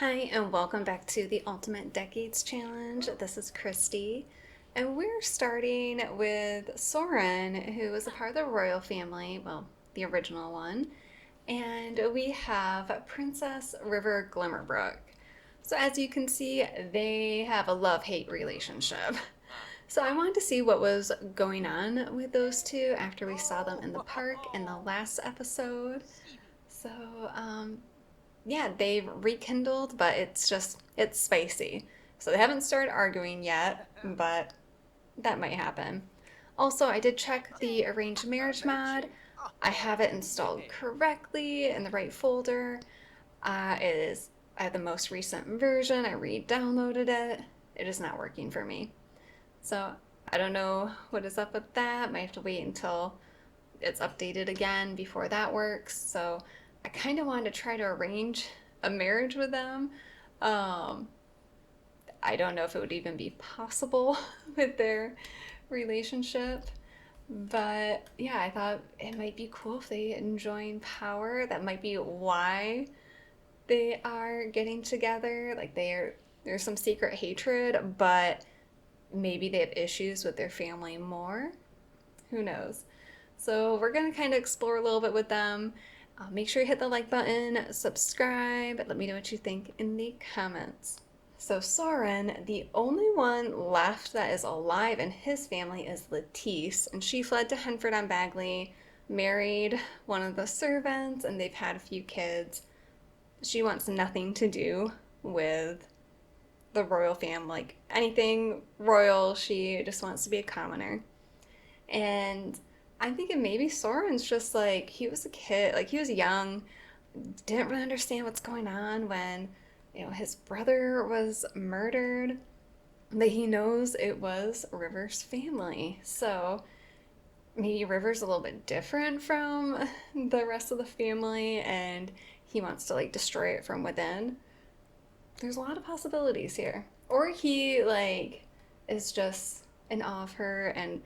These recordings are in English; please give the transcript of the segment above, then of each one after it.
Hi, and welcome back to the Ultimate Decades Challenge. This is Christy, and we're starting with Soren, who is a part of the royal family, well, the original one, and we have Princess River Glimmerbrook. So, as you can see, they have a love hate relationship. So, I wanted to see what was going on with those two after we saw them in the park in the last episode. So, um, yeah, they've rekindled, but it's spicy. So they haven't started arguing yet, but that might happen. Also, I did check the arranged marriage mod. I have it installed correctly in the right folder. It is I have the most recent version. I re-downloaded it. It is not working for me. So I don't know what is up with that. Might have to wait until it's updated again before that works. So I kind of wanted to try to arrange a marriage with them. Um, I don't know if it would even be possible with their relationship. But yeah, I thought it might be cool if they join power. That might be why they are getting together. There's some secret hatred, but maybe they have issues with their family more. Who knows? So we're going to kind of explore a little bit with them. Make sure you hit the like button, subscribe, let me know what you think in the comments. So Soren, the only one left that is alive in his family is Lettice, and she fled to Henford on Bagley, married one of the servants, and they've had a few kids. She wants nothing to do with the royal family, like anything royal, she just wants to be a commoner. And I'm thinking maybe Soren's just like, he was a kid, like he was young, didn't really understand what's going on when, his brother was murdered, but he knows it was River's family. So maybe River's a little bit different from the rest of the family and he wants to like destroy it from within. There's a lot of possibilities here. Or he like is just in awe of her and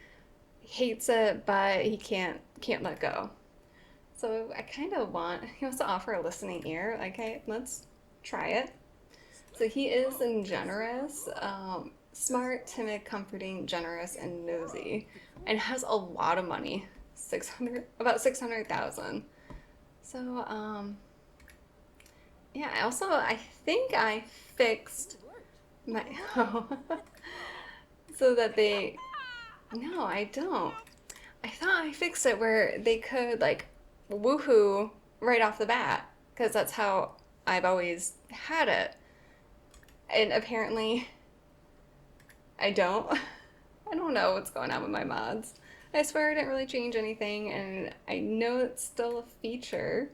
hates it, but he can't let go. So I kind of want he wants to offer a listening ear. Like, hey, let's try it. So he is generous, smart, timid, comforting, generous, and nosy, and has a lot of money. 600,000. So yeah. I think I fixed my so that they. No, I don't. I thought I fixed it where they could like woohoo right off the bat because that's how I've always had it. And apparently I don't. I don't know what's going on with my mods. I swear I didn't really change anything and I know it's still a feature.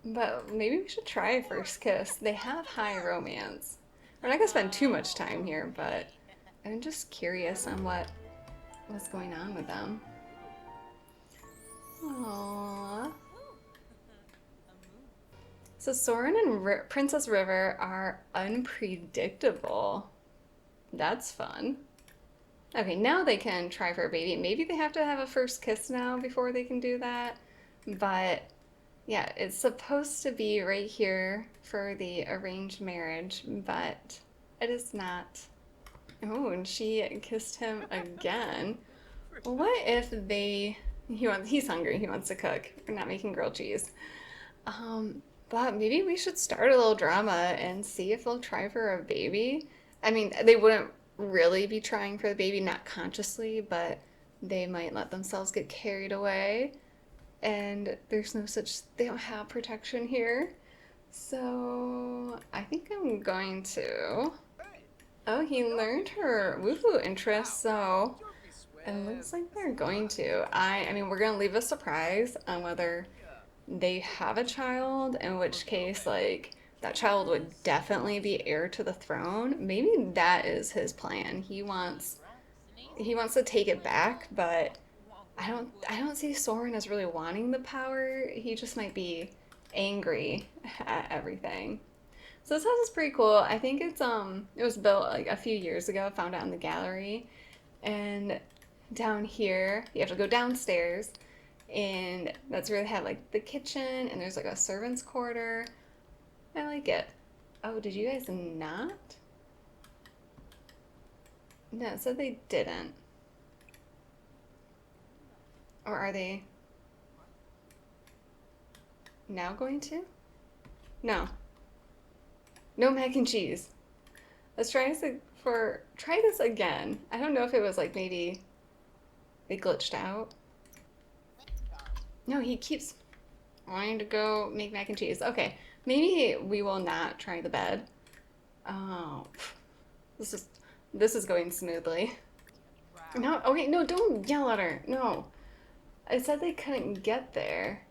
But maybe we should try First Kiss. They have high romance. We're not gonna spend too much time here, but I'm just curious on what's going on with them. Aww. So Soren and Princess River are unpredictable. That's fun. Okay, now they can try for a baby. Maybe they have to have a first kiss now before they can do that. But yeah, it's supposed to be right here for the arranged marriage, but it is not. Oh, and she kissed him again. What if he's hungry, he wants to cook. We're not making grilled cheese. But maybe we should start a little drama and see if they'll try for a baby. I mean, they wouldn't really be trying for the baby, not consciously, but they might let themselves get carried away. And they don't have protection here. So I think I'm going to. Oh, he learned her woohoo interest, so it looks like they're going to. I mean, we're gonna leave a surprise on whether they have a child, in which case, like, that child would definitely be heir to the throne. Maybe that is his plan. He wants to take it back, but I don't see Soren as really wanting the power. He just might be angry at everything. So this house is pretty cool. I think it was built like a few years ago. Found it in the gallery, and down here you have to go downstairs, and that's where they have like the kitchen and there's like a servant's quarter. I like it. Oh, did you guys not? No, it said they didn't. Or are they now going to? No. No mac and cheese. Let's try try this again. I don't know if it was like maybe they glitched out. No, he keeps wanting to go make mac and cheese. Okay, maybe we will not try the bed. Oh, this is this is going smoothly. No, okay, no, don't yell at her. No, I said they couldn't get there.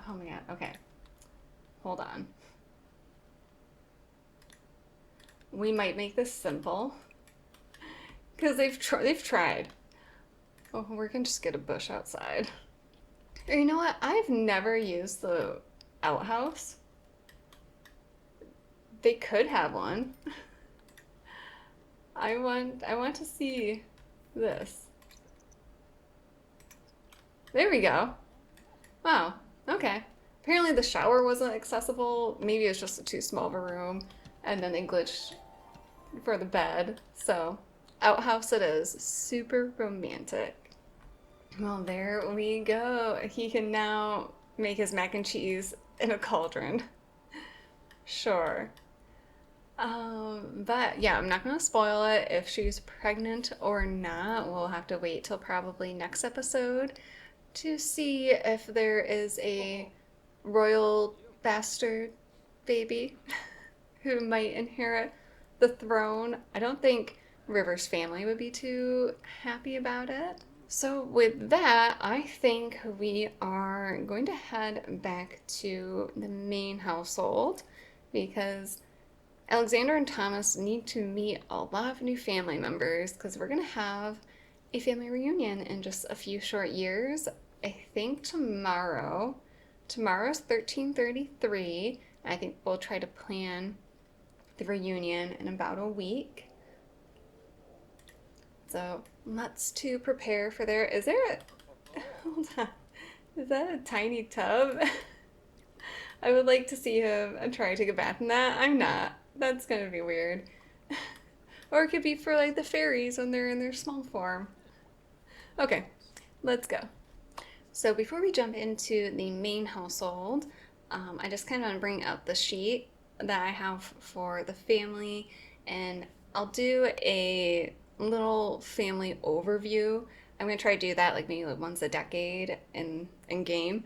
Oh my god. Okay, hold on. We might make this simple because they've tried. Oh, we can just get a bush outside. Or you know what? I've never used the outhouse. They could have one. I want to see this. There we go. Wow. Okay. Apparently the shower wasn't accessible. Maybe it's just too small of a room. And then they glitched for the bed. So, outhouse it is. Super romantic. Well, there we go. He can now make his mac and cheese in a cauldron. Sure. But yeah, I'm not gonna spoil it. If she's pregnant or not, we'll have to wait till probably next episode to see if there is a royal bastard baby who might inherit the throne. I don't think River's family would be too happy about it. So, with that, I think we are going to head back to the main household because Alexander and Thomas need to meet a lot of new family members because we're going to have a family reunion in just a few short years. I think tomorrow. Tomorrow's 1333. I think we'll try to plan the reunion in about a week. So let's to prepare for there. Is there a hold on? Is that a tiny tub? I would like to see him try to take a bath in that. I'm not. That's gonna be weird. Or it could be for like the fairies when they're in their small form. Okay, let's go. So before we jump into the main household, I just kind of want to bring up the sheet that I have for the family, and I'll do a little family overview. I'm gonna try to do that like maybe like once a decade in game,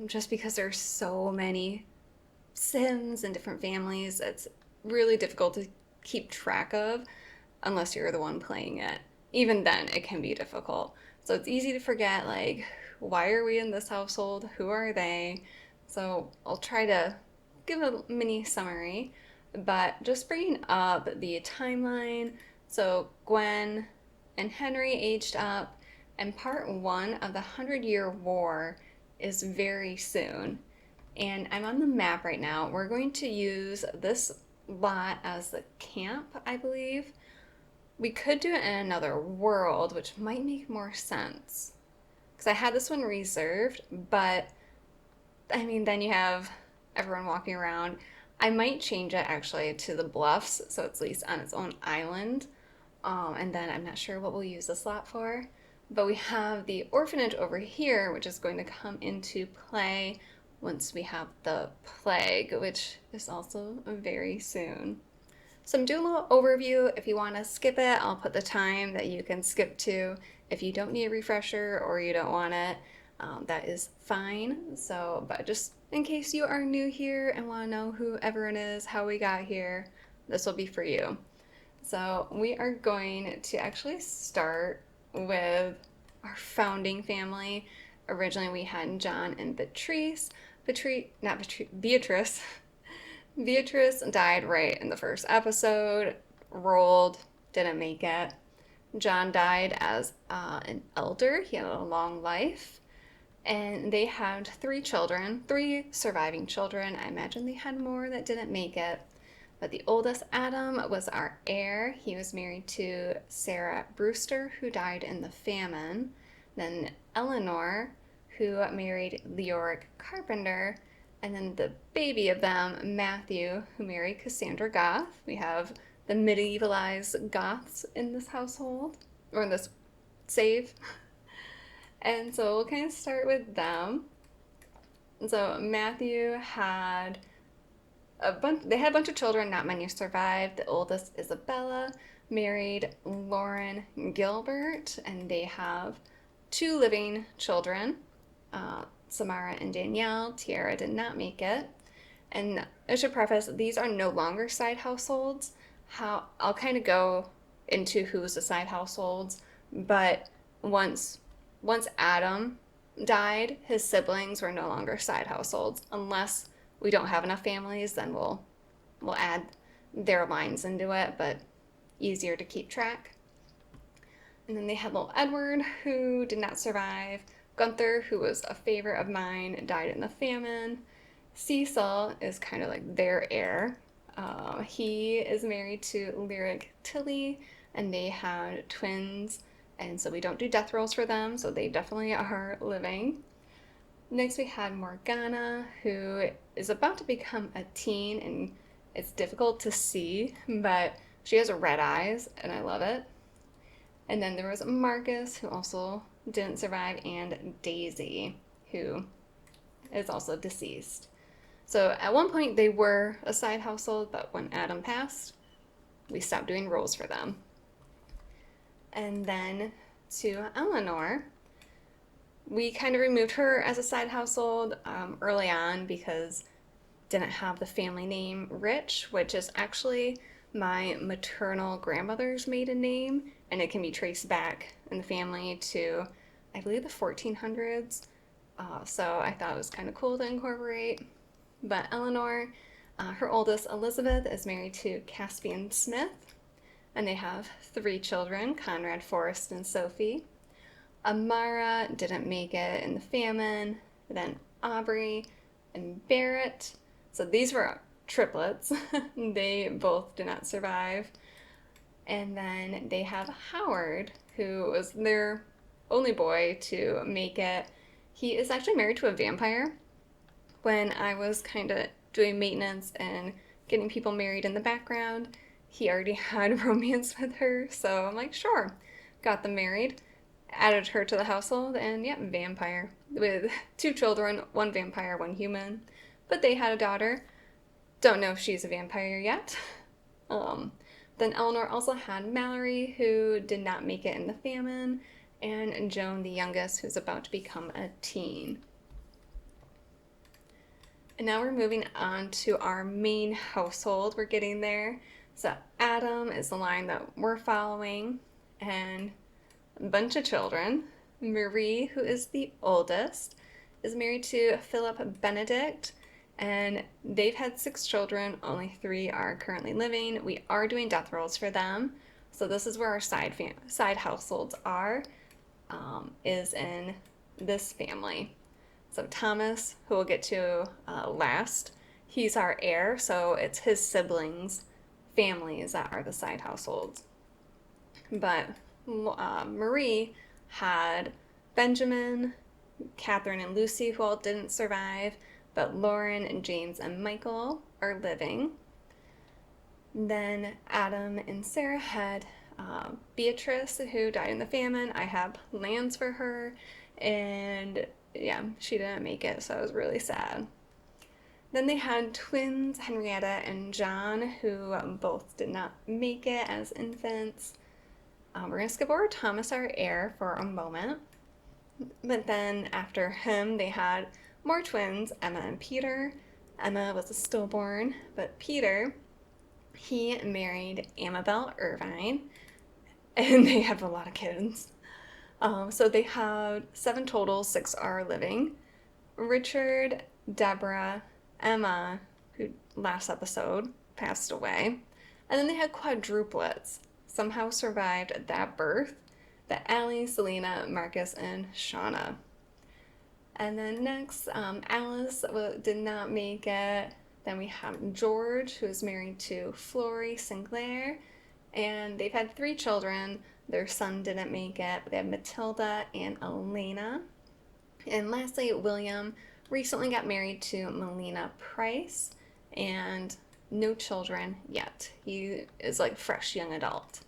just because there's so many Sims and different families. It's really difficult to keep track of unless you're the one playing it. Even then, it can be difficult. So it's easy to forget, like, why are we in this household? Who are they? So I'll try to give a mini summary, but just bringing up the timeline. So Gwen and Henry aged up, and part one of the 100-Year War is very soon. And I'm on the map right now. We're going to use this lot as the camp, I believe. We could do it in another world, which might make more sense. Because I had this one reserved, but I mean, then you have everyone walking around. I might change it actually to the bluffs, so it's at least on its own island. And then I'm not sure what we'll use this lot for. But we have the orphanage over here, which is going to come into play once we have the plague, which is also very soon. So I'm doing a little overview. If you want to skip it, I'll put the time that you can skip to. If you don't need a refresher or you don't want it, that is fine. So, but just in case you are new here and want to know who everyone is, how we got here, this will be for you. So we are going to actually start with our founding family. Originally we had John and Beatrice. Beatrice. Beatrice died right in the first episode, rolled, didn't make it. John died as an elder. He had a long life. And they had three children, three surviving children. I imagine they had more that didn't make it. But the oldest, Adam, was our heir. He was married to Sarah Brewster, who died in the famine. Then Eleanor, who married Leoric Carpenter. And then the baby of them, Matthew, who married Cassandra Goth. We have the medievalized Goths in this household, or in this save. And so we'll kind of start with them. So Matthew had they had a bunch of children, not many survived. The oldest, Isabella, married Lauren Gilbert, and they have two living children, Samara and Danielle. Tiara did not make it. And I should preface, these are no longer side households. How I'll kind of go into who's the side households, but once once Adam died, his siblings were no longer side households. Unless we don't have enough families, then we'll add their lines into it, but easier to keep track. And then they had little Edward, who did not survive. Gunther, who was a favorite of mine, died in the famine. Cecil is kind of like their heir. He is married to Lyric Tilly, and they had twins, and so we don't do death rolls for them, so they definitely are living. Next, we had Morgana, who is about to become a teen, and it's difficult to see, but she has red eyes, and I love it. And then there was Marcus, who also didn't survive, and Daisy, who is also deceased. So at one point they were a side household, but when Adam passed, we stopped doing roles for them. And then to Eleanor, we kind of removed her as a side household early on because didn't have the family name Rich, which is actually my maternal grandmother's maiden name, and it can be traced back in the family to, I believe, the 1400s. So I thought it was kind of cool to incorporate. But Eleanor, her oldest, Elizabeth, is married to Caspian Smith, and they have three children, Conrad, Forrest, and Sophie. Amara didn't make it in the famine, then Aubrey and Barrett. So these were triplets. They both did not survive. And then they have Howard, who was their only boy to make it. He is actually married to a vampire. When I was kind of doing maintenance and getting people married in the background, he already had romance with her, so I'm like, sure. Got them married, added her to the household, and yeah, vampire. With two children, one vampire, one human. But they had a daughter. Don't know if she's a vampire yet. Then Eleanor also had Mallory, who did not make it in the famine, and Joan, the youngest, who's about to become a teen. And now we're moving on to our main household. We're getting there. So Adam is the line that we're following, and a bunch of children. Marie, who is the oldest, is married to Philip Benedict, and they've had 6 children. Only 3 are currently living. We are doing death rolls for them. So this is where our side households are, is in this family. So Thomas, who we'll get to last, he's our heir, so it's his siblings' families that are the side households. But Marie had Benjamin, Catherine, and Lucy, who all didn't survive, but Lauren and James and Michael are living. Then Adam and Sarah had Beatrice, who died in the famine. I have plans for her, and yeah, she didn't make it, so I was really sad. Then they had twins, Henrietta and John, who both did not make it as infants. We're going to skip over Thomas, our heir, for a moment. But then after him, they had more twins, Emma and Peter. Emma was a stillborn, but Peter, he married Amabel Irvine, and they have a lot of kids. So they had 7 total, 6 are living. Richard, Deborah, Emma, who last episode passed away. And then they had quadruplets, somehow survived at that birth. The Allie, Selena, Marcus, and Shauna. And then next, Alice did not make it. Then we have George, who is married to Flory Sinclair. And they've had 3 children. Their son didn't make it, but they have Matilda and Elena. And lastly, William, recently got married to Melina Price and no children yet. He is like fresh young adult.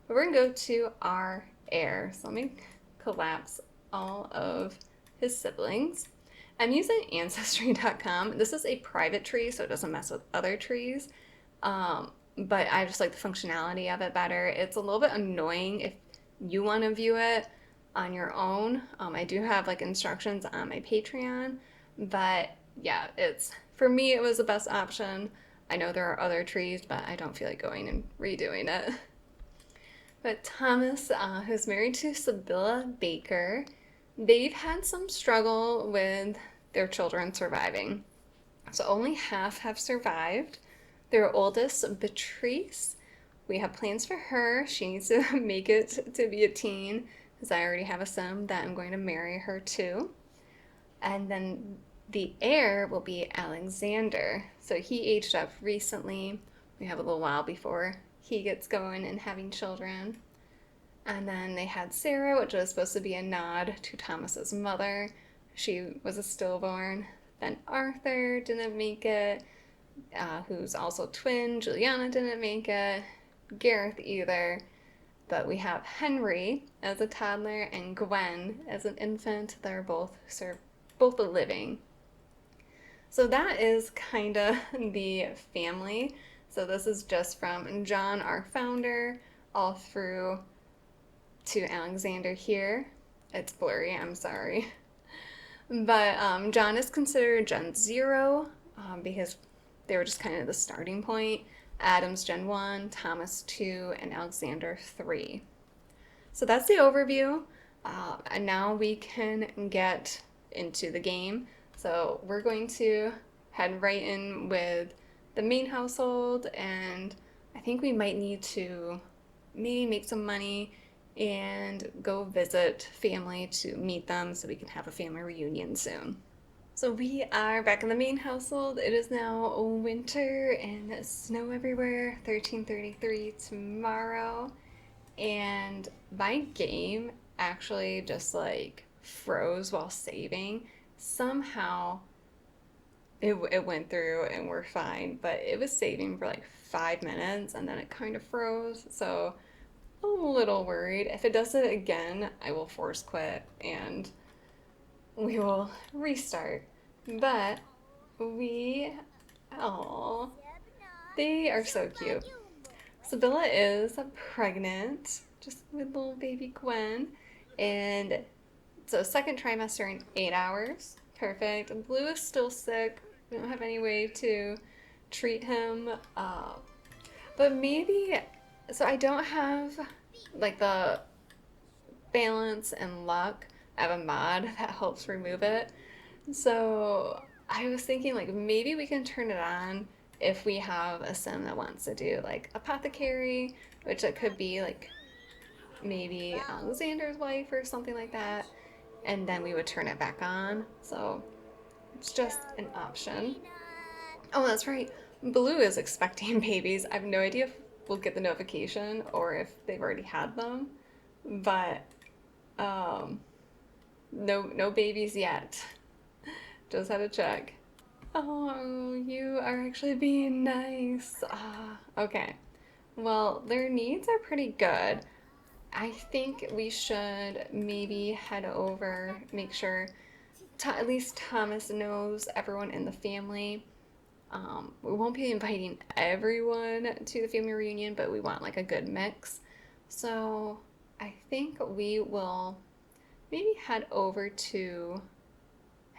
But we're gonna go to our heir. So let me collapse all of his siblings. I'm using Ancestry.com. This is a private tree, so it doesn't mess with other trees. But I just like the functionality of it better. It's a little bit annoying if you want to view it on your own. I do have like instructions on my Patreon, but yeah, it's for me it was the best option. I know there are other trees, but I don't feel like going and redoing it. But Thomas, who's married to Sibylla Baker, they've had some struggle with their children surviving. So only half have survived. Their oldest, Beatrice, we have plans for her. She needs to make it to be a teen, because I already have a son that I'm going to marry her to. And then the heir will be Alexander. So he aged up recently. We have a little while before he gets going and having children. And then they had Sarah, which was supposed to be a nod to Thomas's mother. She was a stillborn. Then Arthur didn't make it, who's also twin. Juliana didn't make it. Gareth either. But we have Henry as a toddler and Gwen as an infant. They're both living. So that is kind of the family. So this is just from John, our founder, all through to Alexander here. It's blurry, I'm sorry. But John is considered Gen 0 because they were just kind of the starting point. Adam's Gen 1, Thomas 2, and Alexander 3. So that's the overview. And now we can get into the game. So we're going to head right in with the main household, and I think we might need to maybe make some money and go visit family to meet them so we can have a family reunion soon. So we are back in the main household. It is now winter and snow everywhere, 1333 tomorrow. And my game actually just like froze while saving. Somehow it went through and we're fine, but it was saving for like 5 minutes and then it kind of froze. So a little worried. If it does it again, I will force quit and we will restart. But oh, they are so cute. Sibylla is pregnant, just with little baby Gwen, and so second trimester in 8 hours. Perfect. Blue is still sick. We don't have any way to treat him. But maybe, so I don't have like the balance and luck. I have a mod that helps remove it. So I was thinking like maybe we can turn it on if we have a sim that wants to do like apothecary, which it could be like maybe Alexander's wife or something like that, and then we would turn it back on. So it's just an option. Oh, that's right. Blue is expecting babies. I have no idea if we'll get the notification or if they've already had them, but no babies yet. Just had to check. Oh, you are actually being nice. Okay. Well, their needs are pretty good. I think we should maybe head over, make sure at least Thomas knows everyone in the family. We won't be inviting everyone to the family reunion, but we want like a good mix. So I think we will maybe head over to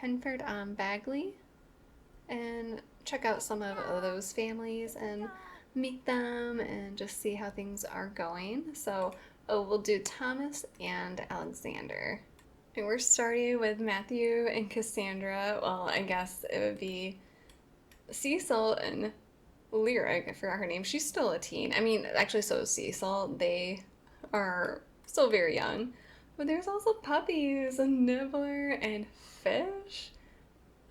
Henford on Bagley and check out some of those families and meet them and just see how things are going. So we'll do Thomas and Alexander. And we're starting with Matthew and Cassandra. Well, I guess it would be Cecil and Lyric. I forgot her name. She's still a teen. I mean, actually, so is Cecil. They are still very young. But there's also puppies and Nibbler and Fish.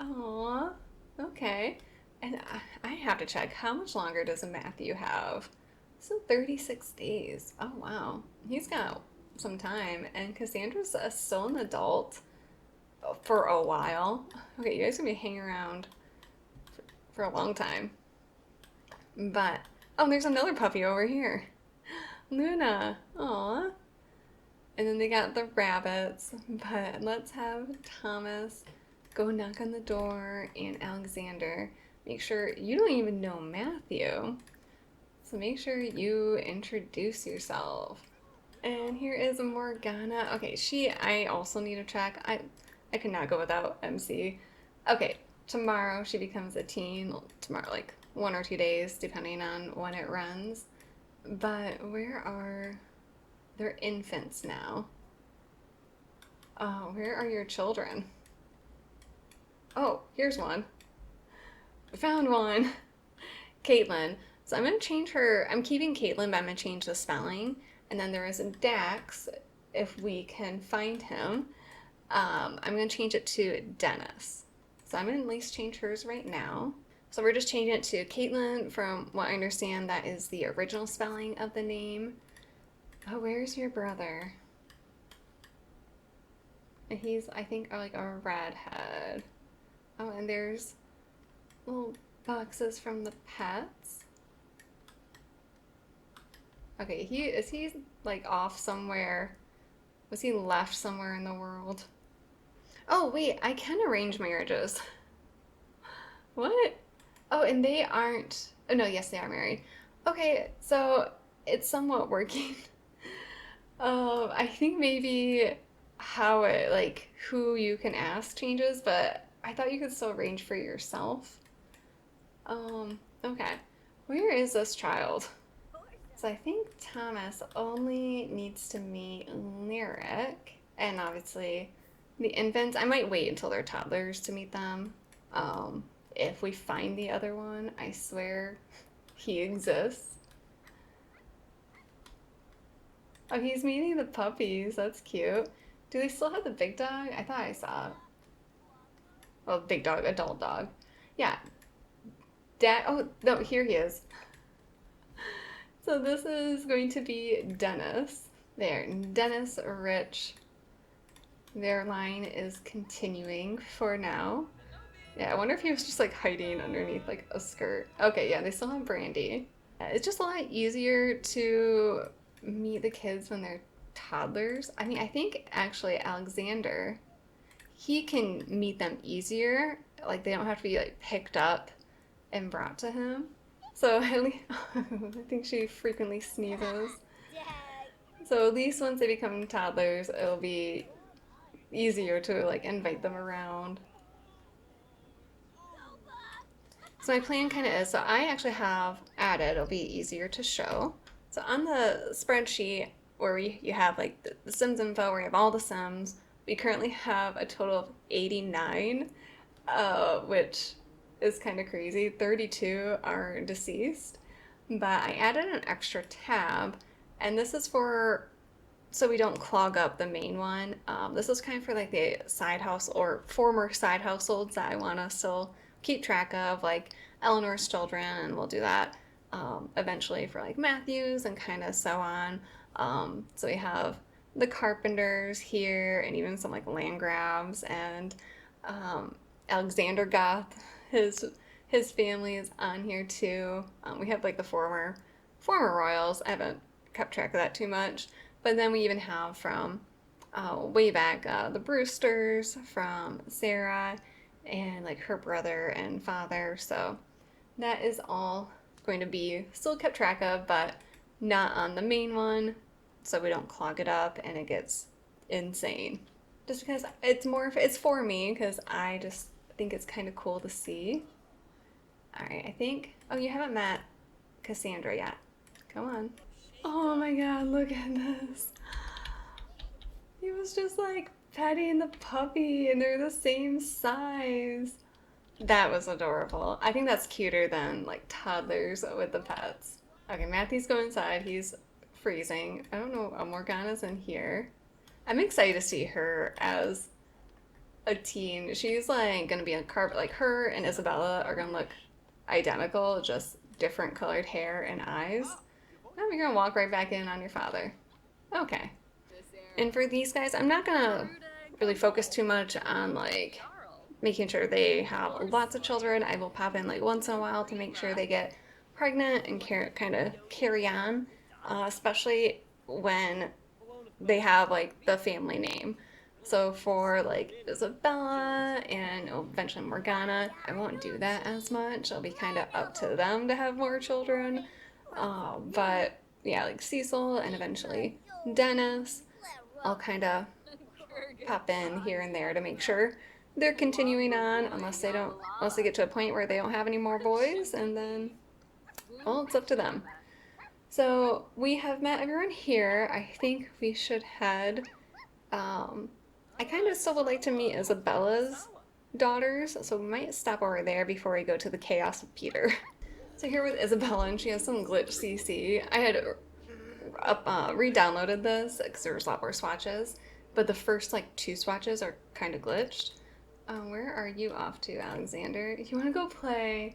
Aww. Okay. And I have to check, how much longer does Matthew have? So 36 days. Oh, wow. He's got some time. And Cassandra's still an adult. for a while. Okay, you guys gonna be hanging around for a long time. But, oh, there's another puppy over here. Luna. Aw. And then they got the rabbits. But let's have Thomas go knock on the door and Alexander. Make sure you don't even know Matthew. So make sure you introduce yourself. And here is Morgana. Okay, I also need to check. I could not go without MC. Okay, tomorrow she becomes a teen. Tomorrow, like 1 or 2 days, depending on when it runs. But they're infants now. Oh, where are your children? Oh, here's one. Found one. Caitlin. So I'm gonna change her. I'm keeping Caitlin, but I'm gonna change the spelling. And then there is a Dax, if we can find him. I'm gonna change it to Dennis. So I'm gonna at least change hers right now. So we're just changing it to Caitlin. From what I understand, that is the original spelling of the name. Oh, where's your brother? He's, I think, like a redhead. Oh, and there's little boxes from the pets. Okay, is he like off somewhere? Was he left somewhere in the world? Oh, wait, I can arrange marriages. What? Oh, and they aren't. Oh, no, yes, they are married. Okay, so it's somewhat working. I think maybe how it, like, who you can ask changes, but I thought you could still arrange for yourself. Okay. Where is this child? So I think Thomas only needs to meet Lyric, and obviously the infants. I might wait until they're toddlers to meet them. If we find the other one, I swear he exists. Oh, he's meeting the puppies. That's cute. Do they still have the big dog? I thought I saw it. Well, big dog, adult dog. Yeah. Dad. Oh, no, here he is. So this is going to be Dennis. There, Dennis, Rich. Their line is continuing for now. Yeah, I wonder if he was just like hiding underneath like a skirt. Okay, yeah, they still have Brandy. It's just a lot easier to meet the kids when they're toddlers. I mean, I think actually Alexander, he can meet them easier. Like they don't have to be like picked up and brought to him. So at least, I think she frequently sneezes. So at least once they become toddlers, it'll be easier to like invite them around. So my plan kind of is, so I actually have added, it'll be easier to show. So on the spreadsheet where you have like the Sims info, where you have all the Sims, we currently have a total of 89, which is kind of crazy. 32 are deceased, but I added an extra tab, and this is for so we don't clog up the main one. This is kind of for like the side house or former side households that I want to still keep track of, like Eleanor's children, and we'll do that eventually for like Matthew's and kind of so on. So we have the Carpenters here, and even some like land grabs, and Alexander Goth, his family is on here too. We have like the former royals. I haven't kept track of that too much, but then we even have from way back the Brewsters, from Sarah, and like her brother and father. So that is all going to be still kept track of, but not on the main one, so we don't clog it up and it gets insane. Just because it's for me, because I just think it's kind of cool to see. All right, I think. Oh, you haven't met Cassandra yet. Come on. Oh my God, look at this. He was just like petting the puppy, and they're the same size. That was adorable. I think that's cuter than like toddlers with the pets. Okay, Matthew's going inside. He's freezing. I don't know. Morgana's in here. I'm excited to see her as a teen. She's like gonna be in a carpet. Like her and Isabella are gonna look identical, just different colored hair and eyes. Now you're gonna walk right back in on your father. Okay. And for these guys, I'm not gonna really focus too much on like making sure they have lots of children. I will pop in like once in a while to make sure they get pregnant and kind of carry on, especially when they have like the family name. So for like Isabella and eventually Morgana, I won't do that as much. It'll be kind of up to them to have more children. But yeah, like Cecil and eventually Dennis, I'll kind of pop in here and there to make sure they're continuing on unless they get to a point where they don't have any more boys, and then well, it's up to them. So we have met everyone here. I think we should head. Um, I kind of still would like to meet Isabella's daughters, so we might stop over there before we go to the chaos of Peter. So here with Isabella, and she has some glitch CC. I had re-downloaded this because there's a lot more swatches, but the first like two swatches are kind of glitched. Where are you off to, Alexander? You want to go play?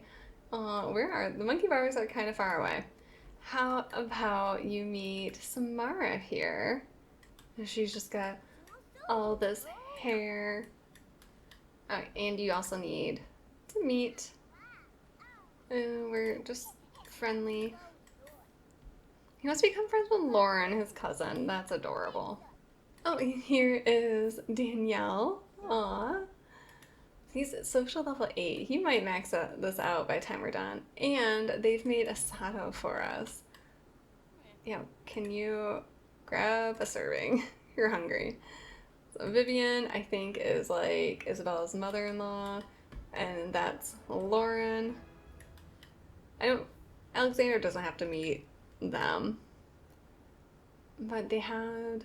Where are the monkey bars? Are kind of far away. How about you meet Samara here? She's just got all this hair. And you also need to meet. We're just friendly. He wants to become friends with Lauren, his cousin. That's adorable. Oh, here is Danielle. Aw. He's at social level 8. He might max this out by the time we're done. And they've made asado for us. Yeah, can you grab a serving? You're hungry. So Vivian, I think, is like Isabella's mother-in-law. And that's Lauren. Alexander doesn't have to meet them. But they had...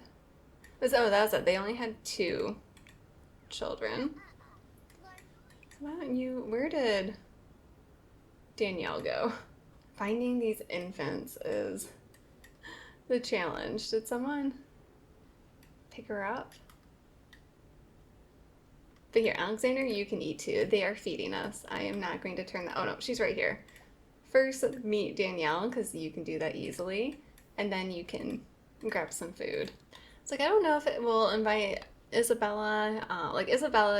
Oh, that's it. They only had 2 children. Why don't you... Where did Danielle go? Finding these infants is the challenge. Did someone pick her up? But here, Alexander, you can eat too. They are feeding us. I am not going to turn that... Oh no, she's right here. First, meet Danielle, because you can do that easily. And then you can grab some food. It's like, I don't know if it will invite Isabella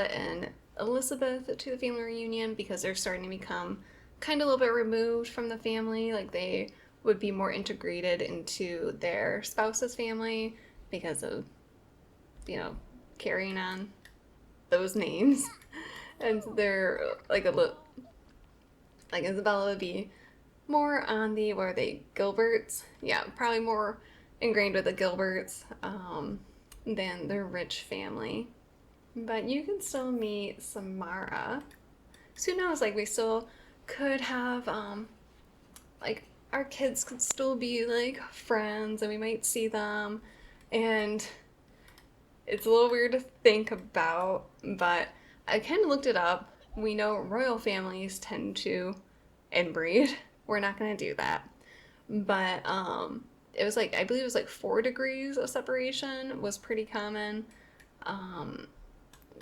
and Elizabeth to the family reunion, because they're starting to become kind of a little bit removed from the family. Like, they would be more integrated into their spouse's family because of, carrying on those names. And they're like Isabella would be more on the, what are they, Gilberts? Yeah, probably more ingrained with the Gilberts than the Rich family. But you can still meet Samara. So who knows, like, we still could have, our kids could still be, like, friends, and we might see them. And it's a little weird to think about, but I kind of looked it up. We know royal families tend to inbreed. We're not going to do that. But it was I believe it was 4 degrees of separation was pretty common.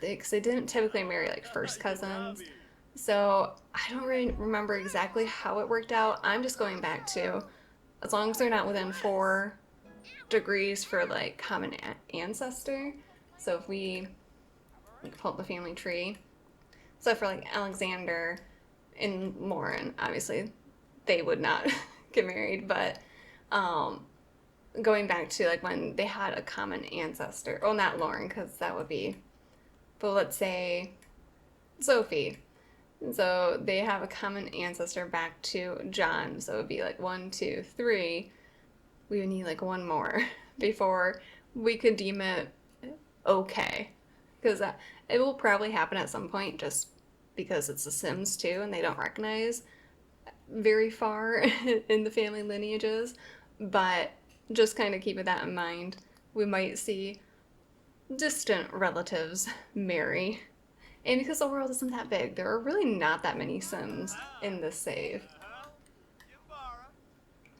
Because they didn't typically marry first cousins. So I don't really remember exactly how it worked out. I'm just going back to, as long as they're not within 4 degrees for common ancestor. So if we pull up the family tree, so for Alexander and Lauren, obviously they would not get married, but going back to when they had a common ancestor, well, not Lauren, because that would be, but let's say Sophie. So they have a common ancestor back to John, so it would be 1, 2, 3. We would need 1 more before we could deem it okay, because it will probably happen at some point, just because it's The Sims too, and they don't recognize very far in the family lineages. But just kind of keeping that in mind, we might see distant relatives marry. And because the world isn't that big, there are really not that many Sims in this save.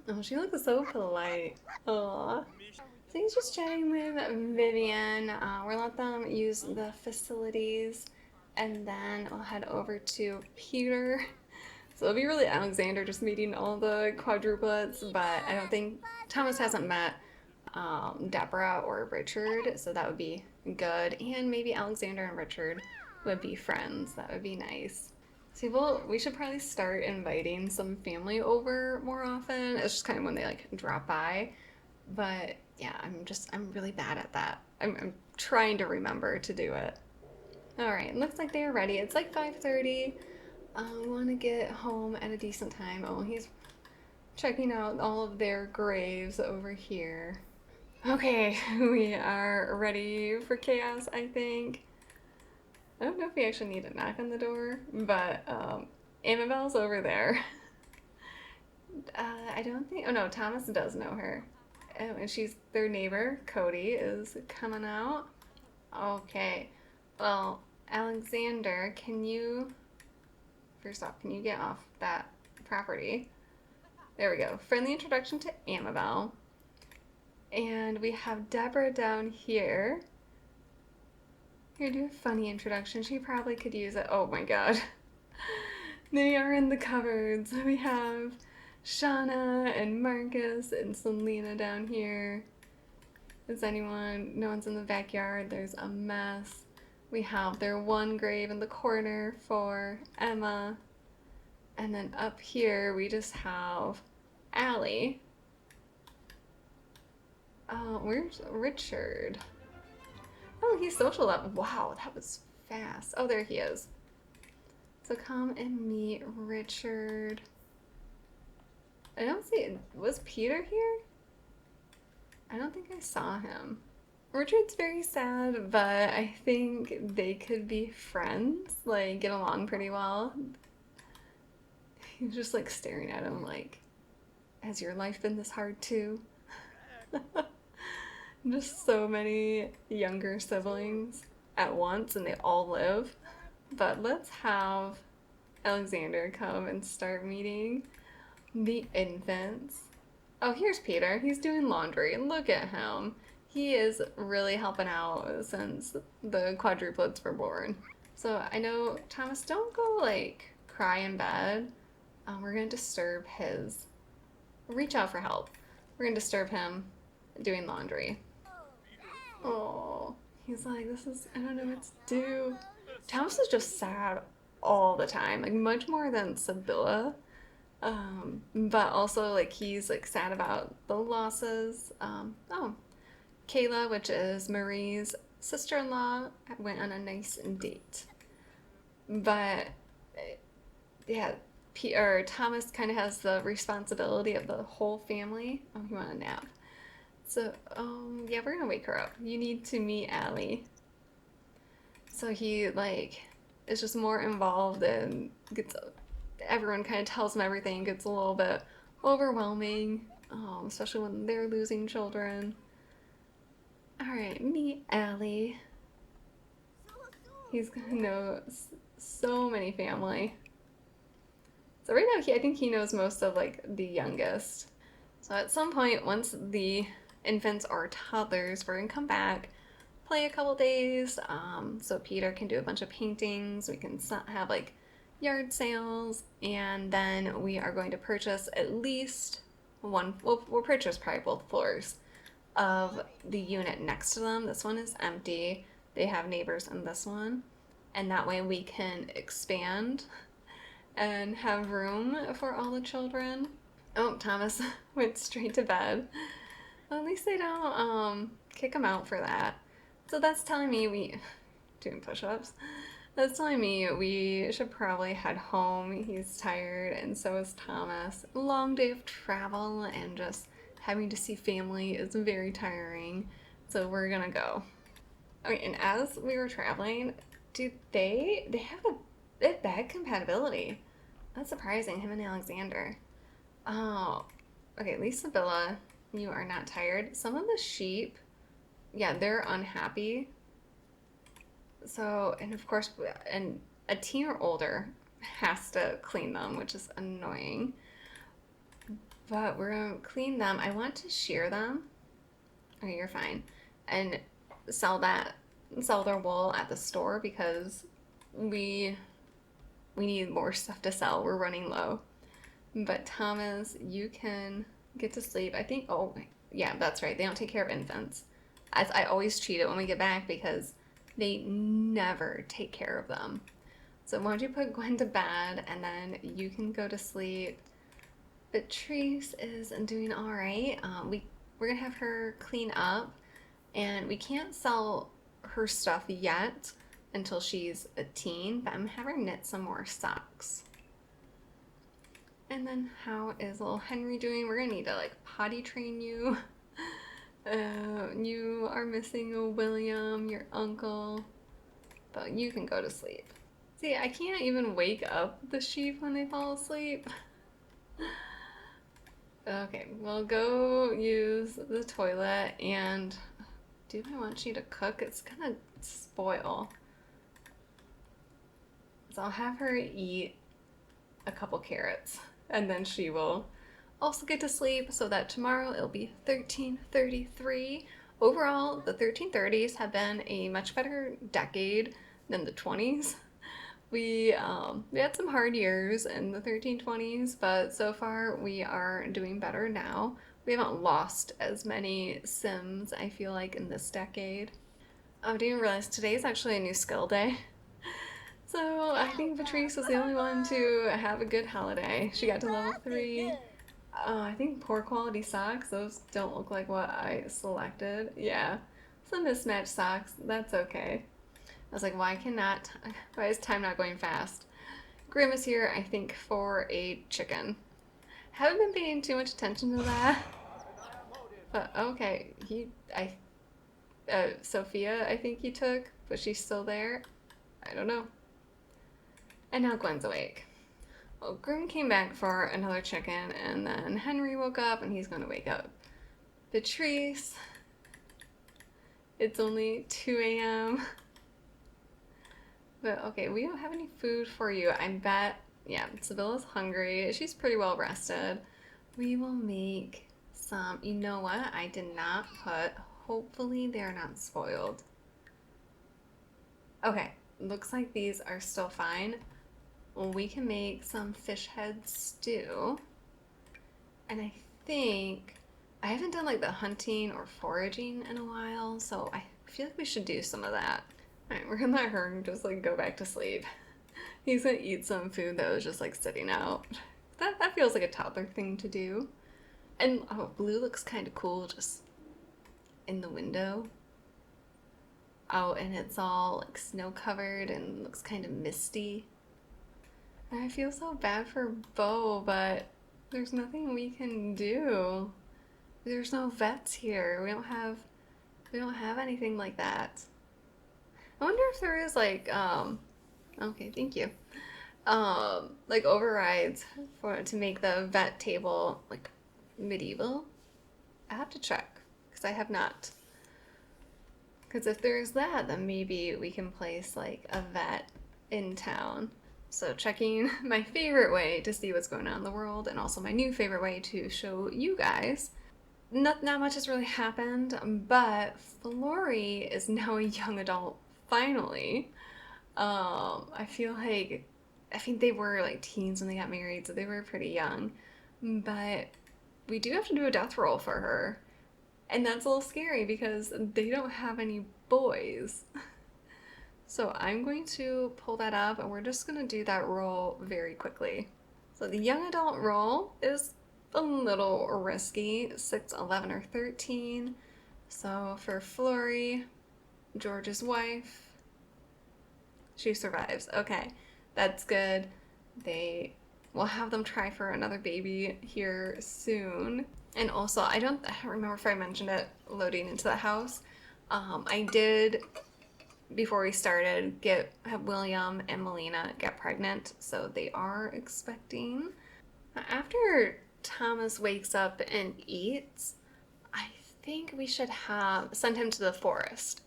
Oh, she looks so polite. Aww. So he's just chatting with Vivian. We'll let them use the facilities, and then we'll head over to Peter. So it'll be really Alexander just meeting all the quadruplets, but I don't think Thomas hasn't met Deborah or Richard, so that would be good. And maybe Alexander and Richard would be friends. That would be nice. See, well, we should probably start inviting some family over more often. It's just kind of when they like drop by. But yeah, I'm really bad at that. I'm trying to remember to do it. All right, looks like they are ready. It's like 5:30. We want to get home at a decent time. Oh, he's checking out all of their graves over here. Okay, we are ready for chaos, I think. I don't know if we actually need to knock on the door, but Annabelle's over there. I don't think. Oh no, Thomas does know her. Oh, and she's their neighbor. Cody is coming out. Okay. Well, Alexander, first off, can you get off that property? There we go. Friendly introduction to Annabelle. And we have Deborah down here. Here, do a funny introduction. She probably could use it. Oh my god. They are in the cupboards. We have Shauna and Marcus and Selena down here. Is anyone? No one's in the backyard. There's a mess. We have their one grave in the corner for Emma. And then up here we just have Allie. Where's Richard? Oh, he's social up. Wow, that was fast. Oh, there he is. So come and meet Richard. I don't see. Was Peter here? I don't think I saw him. Richard's very sad, but I think they could be friends, like get along pretty well. He was just like staring at him like, has your life been this hard too? Just so many younger siblings at once and they all live. But let's have Alexander come and start meeting the infants. Oh, here's Peter. He's doing laundry. Look at him. He is really helping out since the quadruplets were born. So I know, Thomas, don't go like cry in bed. We're gonna disturb his. Reach out for help. We're gonna disturb him doing laundry. Oh, he's like, I don't know what to do. Thomas is just sad all the time, like much more than Sibylla. But also like he's like sad about the losses. Oh, Kayla, which is Marie's sister-in-law, went on a nice date. But yeah, Thomas kind of has the responsibility of the whole family. Oh, you want a nap? So, yeah, we're gonna wake her up. You need to meet Allie. So he like is just more involved and gets everyone kind of tells him everything. Gets a little bit overwhelming, especially when they're losing children. All right, meet Allie. He's gonna know so many family. So right now, I think he knows most of like the youngest. So at some point, once the infants are toddlers, we're gonna come back, play a couple days, so Peter can do a bunch of paintings. We can have like yard sales, and then we are going to purchase at least one. We'll purchase probably both floors of the unit next to them. This one is empty. They have neighbors in this one, and that way we can expand and have room for all the children. Oh, Thomas went straight to bed. Well, at least they don't kick him out for that. So that's telling me doing push-ups. That's telling me we should probably head home. He's tired, and so is Thomas. Long day of travel, and just having to see family is very tiring. So we're gonna go. Okay, and as we were traveling, dude, they have bad compatibility. That's surprising, him and Alexander. Oh, okay, at least Sibylla, you are not tired. Some of the sheep, yeah, they're unhappy. So, and of course, and a teen or older has to clean them, which is annoying. But we're gonna clean them. I want to shear them. Okay, you're fine. And sell their wool at the store because we need more stuff to sell. We're running low. But Thomas, you can get to sleep. I think, oh, Yeah, that's right. They don't take care of infants. I always cheat it when we get back because they never take care of them. So why don't you put Gwen to bed and then you can go to sleep. Patrice is doing all right. We're gonna have her clean up, and we can't sell her stuff yet until she's a teen. But I'm having her knit some more socks. And then how is little Henry doing? We're gonna need to like potty train you. You are missing a William, your uncle, but you can go to sleep. See, I can't even wake up the sheep when they fall asleep. Okay, well, go use the toilet, and do I want you to cook? It's gonna spoil. So I'll have her eat a couple carrots, and then she will also get to sleep so that tomorrow it'll be 1333. Overall, the 1330s have been a much better decade than the 20s. We had some hard years in the 1320s, but so far we are doing better now. We haven't lost as many Sims, I feel like, in this decade. I didn't realize today is actually a new skill day. So I think Patrice was the only one to have a good holiday. She got to level 3. I think poor quality socks. Those don't look like what I selected. Yeah, some mismatched socks. That's okay. I was like, why is time not going fast? Grim is here, I think, for a chicken. Haven't been paying too much attention to that. But okay, Sophia, I think he took, but she's still there. I don't know. And now Gwen's awake. Well, Grim came back for another chicken, and then Henry woke up, and he's gonna wake up. Patrice, it's only 2 a.m. But okay, we don't have any food for you. I bet, yeah, Sibylla's hungry. She's pretty well rested. We will make some, you know what? I did not put, hopefully they're not spoiled. Okay, looks like these are still fine. Well, we can make some fish head stew. And I think, I haven't done like the hunting or foraging in a while, so I feel like we should do some of that. Alright, we're gonna let her just like go back to sleep. He's gonna eat some food that was just like sitting out. That feels like a toddler thing to do. And oh, blue looks kind of cool just in the window. Oh, and it's all like snow covered and looks kind of misty. And I feel so bad for Bo, but there's nothing we can do. There's no vets here. We don't have anything like that. I wonder if there is like okay, thank you. Like overrides to make the vet table like medieval. I have to check because I have not. Because if there's that, then maybe we can place like a vet in town. So checking my favorite way to see what's going on in the world, and also my new favorite way to show you guys. Not much has really happened, but Flory is now a young adult finally. I feel like, I think they were like teens when they got married, so they were pretty young. But we do have to do a death roll for her. And that's a little scary because they don't have any boys. So I'm going to pull that up, and we're just going to do that roll very quickly. So the young adult roll is a little risky, 6, 11, or 13. So for Flory, George's wife, she survives. Okay, that's good. We'll have them try for another baby here soon. And also, I don't remember if I mentioned it loading into the house. I did, before we started, have William and Melina get pregnant, so they are expecting. After Thomas wakes up and eats, I think we should send him to the forest.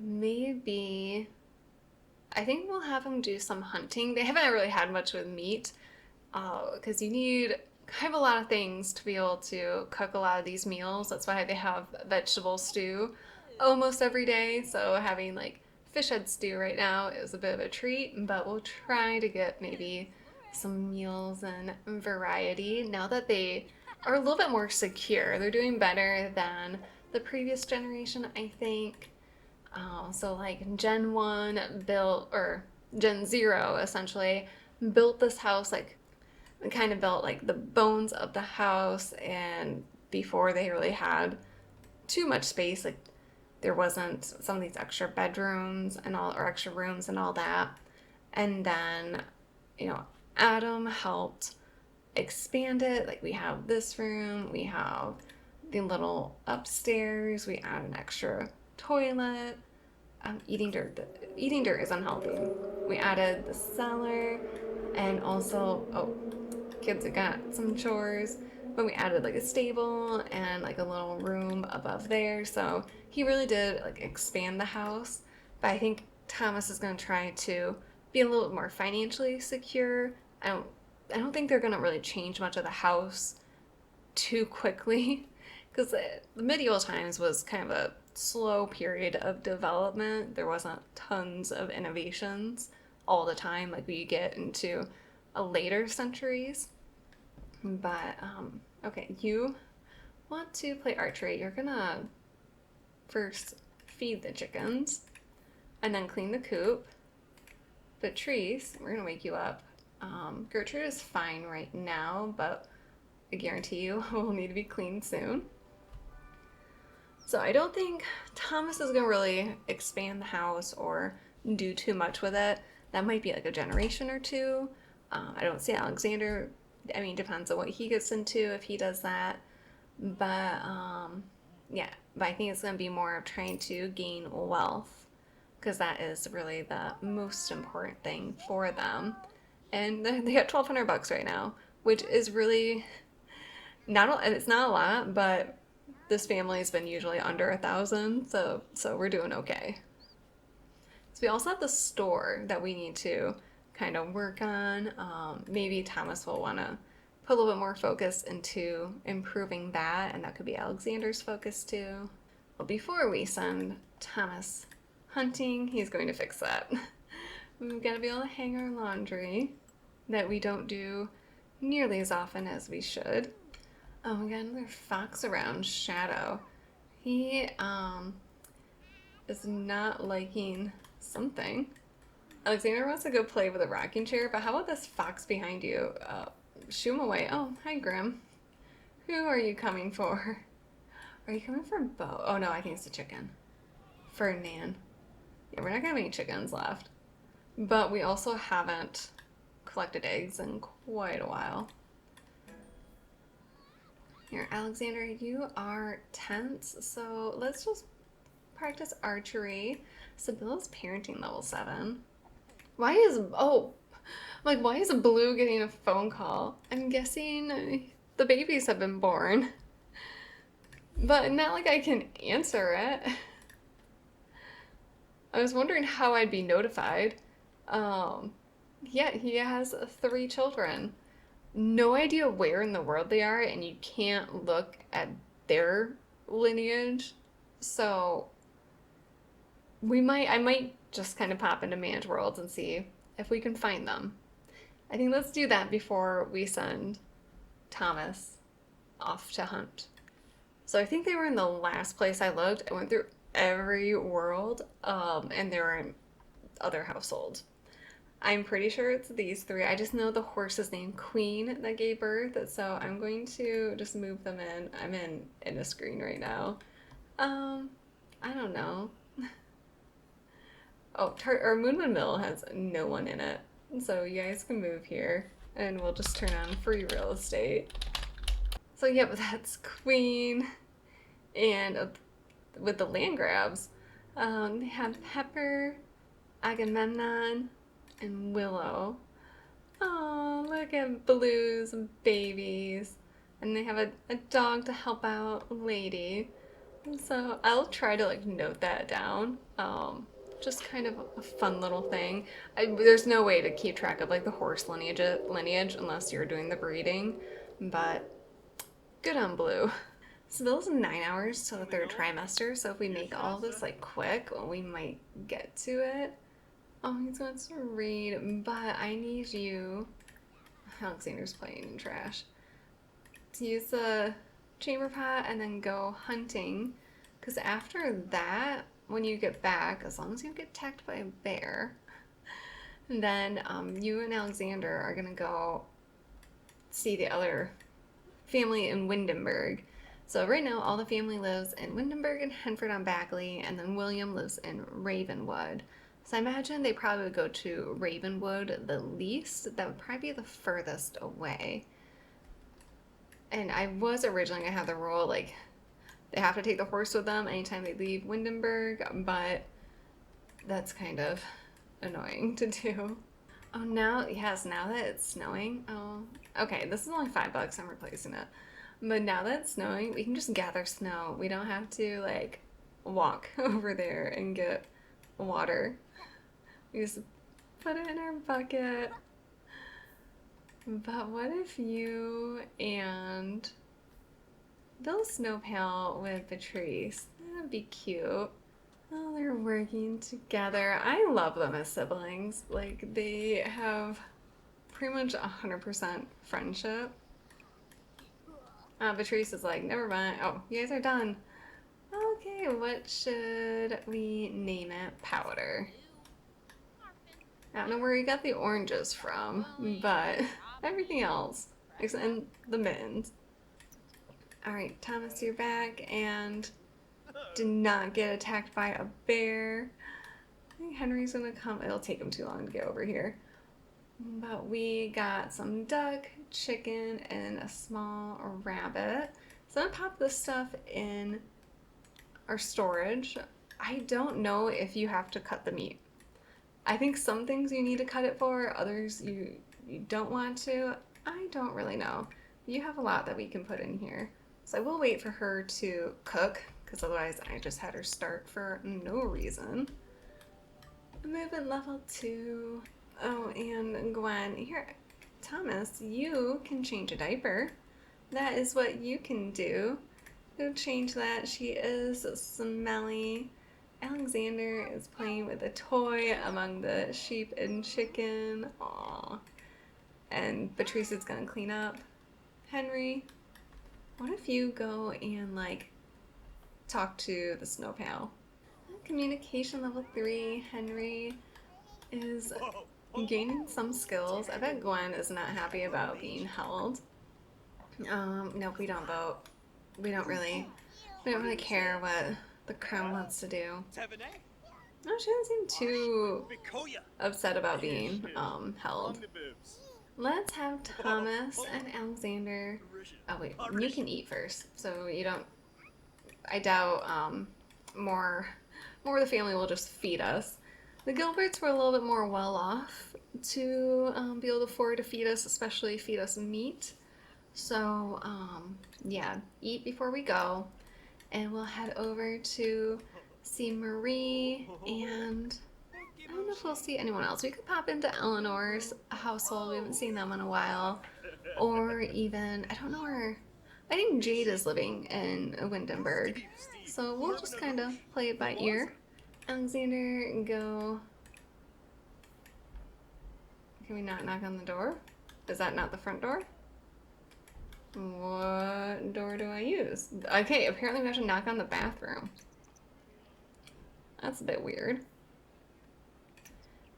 Maybe, I think we'll have him do some hunting. They haven't really had much with meat, because you need kind of a lot of things to be able to cook a lot of these meals. That's why they have vegetable stew almost every day. So having like fish head stew right now is a bit of a treat, but we'll try to get maybe some meals and variety. Now that they are a little bit more secure. They're doing better than the previous generation, I think. So like Gen 1 built, or Gen 0 essentially, built this house, like kind of built like the bones of the house, and before they really had too much space, like there wasn't some of these extra bedrooms and all, or extra rooms and all that. And then, you know, Adam helped expand it. Like we have this room, we have the little upstairs, we add an extra toilet. Eating dirt is unhealthy. We added the cellar, and also, oh, kids have got some chores, but we added like a stable and like a little room above there. So he really did like expand the house. But I think Thomas is going to try to be a little bit more financially secure. I don't think they're going to really change much of the house too quickly, because the medieval times was kind of a slow period of development. There wasn't tons of innovations all the time like we get into a later centuries. But okay, you want to play archery. You're gonna first feed the chickens and then clean the coop. But Trees, we're gonna wake you up. Gertrude is fine right now, but I guarantee you will need to be cleaned soon. So I don't think Thomas is gonna really expand the house or do too much with it. That might be like a generation or two. I don't see Alexander. I mean, depends on what he gets into if he does that. But yeah, but I think it's gonna be more of trying to gain wealth, because that is really the most important thing for them. And they got $1,200 right now, which is really not. It's not a lot, but this family's been usually under 1,000, so we're doing okay. So we also have the store that we need to kind of work on. Maybe Thomas will want to put a little bit more focus into improving that, and that could be Alexander's focus too. But before we send Thomas hunting, he's going to fix that. We've got to be able to hang our laundry that we don't do nearly as often as we should. Oh, we got another fox around, Shadow. He is not liking something. Alexander wants to go play with a rocking chair, but how about this fox behind you? Shoo him away. Oh, hi, Grim. Who are you coming for? Are you coming for Bo? Oh, no, I think it's a chicken. Ferdinand. Yeah, we're not going to have any chickens left. But we also haven't collected eggs in quite a while. Here, Alexander, you are tense, so let's just practice archery. Sibylla's parenting level 7. Why is Blue getting a phone call? I'm guessing the babies have been born, but not like I can answer it. I was wondering how I'd be notified. Yeah, he has 3 children. No idea where in the world they are, and you can't look at their lineage. So I might just kind of pop into Man's World and see if we can find them. I think let's do that before we send Thomas off to hunt. So I think they were in the last place I looked. I went through every world, and they were in other households. I'm pretty sure it's these 3. I just know the horse is named Queen that gave birth, so I'm going to just move them in. I'm in a screen right now. I don't know. Oh, or Moonwood Mill has no one in it, so you guys can move here, and we'll just turn on free real estate. So yeah, but that's Queen, and with the land grabs, they have Pepper, Agamemnon, and Willow. Oh, look at Blue's babies. And they have a dog to help out Lady. So I'll try to like note that down. Just kind of a fun little thing. There's no way to keep track of like the horse lineage unless you're doing the breeding, but good on Blue. Sibylla's 9 hours till the 3rd trimester, so if we make all this like quick, well, we might get to it. Oh, he's going to read, but I need you. Alexander's playing in trash. to use the chamber pot and then go hunting. Because after that, when you get back, as long as you get attacked by a bear, then you and Alexander are going to go see the other family in Windenburg. So right now, all the family lives in Windenburg and Henford on Backley, and then William lives in Ravenwood. So I imagine they probably would go to Ravenwood the least. That would probably be the furthest away. And I was originally going to have the rule, like, they have to take the horse with them anytime they leave Windenburg, but that's kind of annoying to do. Oh, now, yes, now that it's snowing. Oh, okay, this is only $5. I'm replacing it. But now that it's snowing, we can just gather snow. We don't have to, like, walk over there and get water. We just put it in our bucket. But what if you and build a snow pail with Patrice? That'd be cute. Oh, they're working together. I love them as siblings. Like, they have pretty much 100% friendship. Patrice is like, never mind. Oh, you guys are done. Okay, what should we name it? Powder. I don't know where you got the oranges from, but everything else, and the mittens. Alright, Thomas, you're back, and did not get attacked by a bear. I think Henry's gonna come. It'll take him too long to get over here. But we got some duck, chicken, and a small rabbit. So I'm gonna pop this stuff in our storage. I don't know if you have to cut the meat. I think some things you need to cut it for, others you don't want to. I don't really know. You have a lot that we can put in here. So I will wait for her to cook, because otherwise I just had her start for no reason. Movement level 2. Oh, and Gwen, here, Thomas, you can change a diaper. That is what you can do. Go change that. She is smelly. Alexander is playing with a toy among the sheep and chicken. Aww. And Patrice is gonna clean up. Henry, what if you go and, like, talk to the snow pal? Communication level 3. Henry is gaining some skills. I bet Gwen is not happy about being held. Nope, we don't vote. We don't really care what the crown wants to do. No, she doesn't seem too upset about being held. Let's have Thomas and Alexander. Oh wait, you can eat first, so you don't. I doubt more of the family will just feed us. The Gilberts were a little bit more well off to be able to afford to feed us, especially feed us meat. So yeah, eat before we go. And we'll head over to see Marie, and I don't know if we'll see anyone else. We could pop into Eleanor's household. We haven't seen them in a while. Or even, I don't know where, I think Jade is living in Windenburg. So we'll just kind of play it by ear. Alexander, go. Can we not knock on the door? Is that not the front door? What door do I use? Okay, apparently we have to knock on the bathroom. That's a bit weird.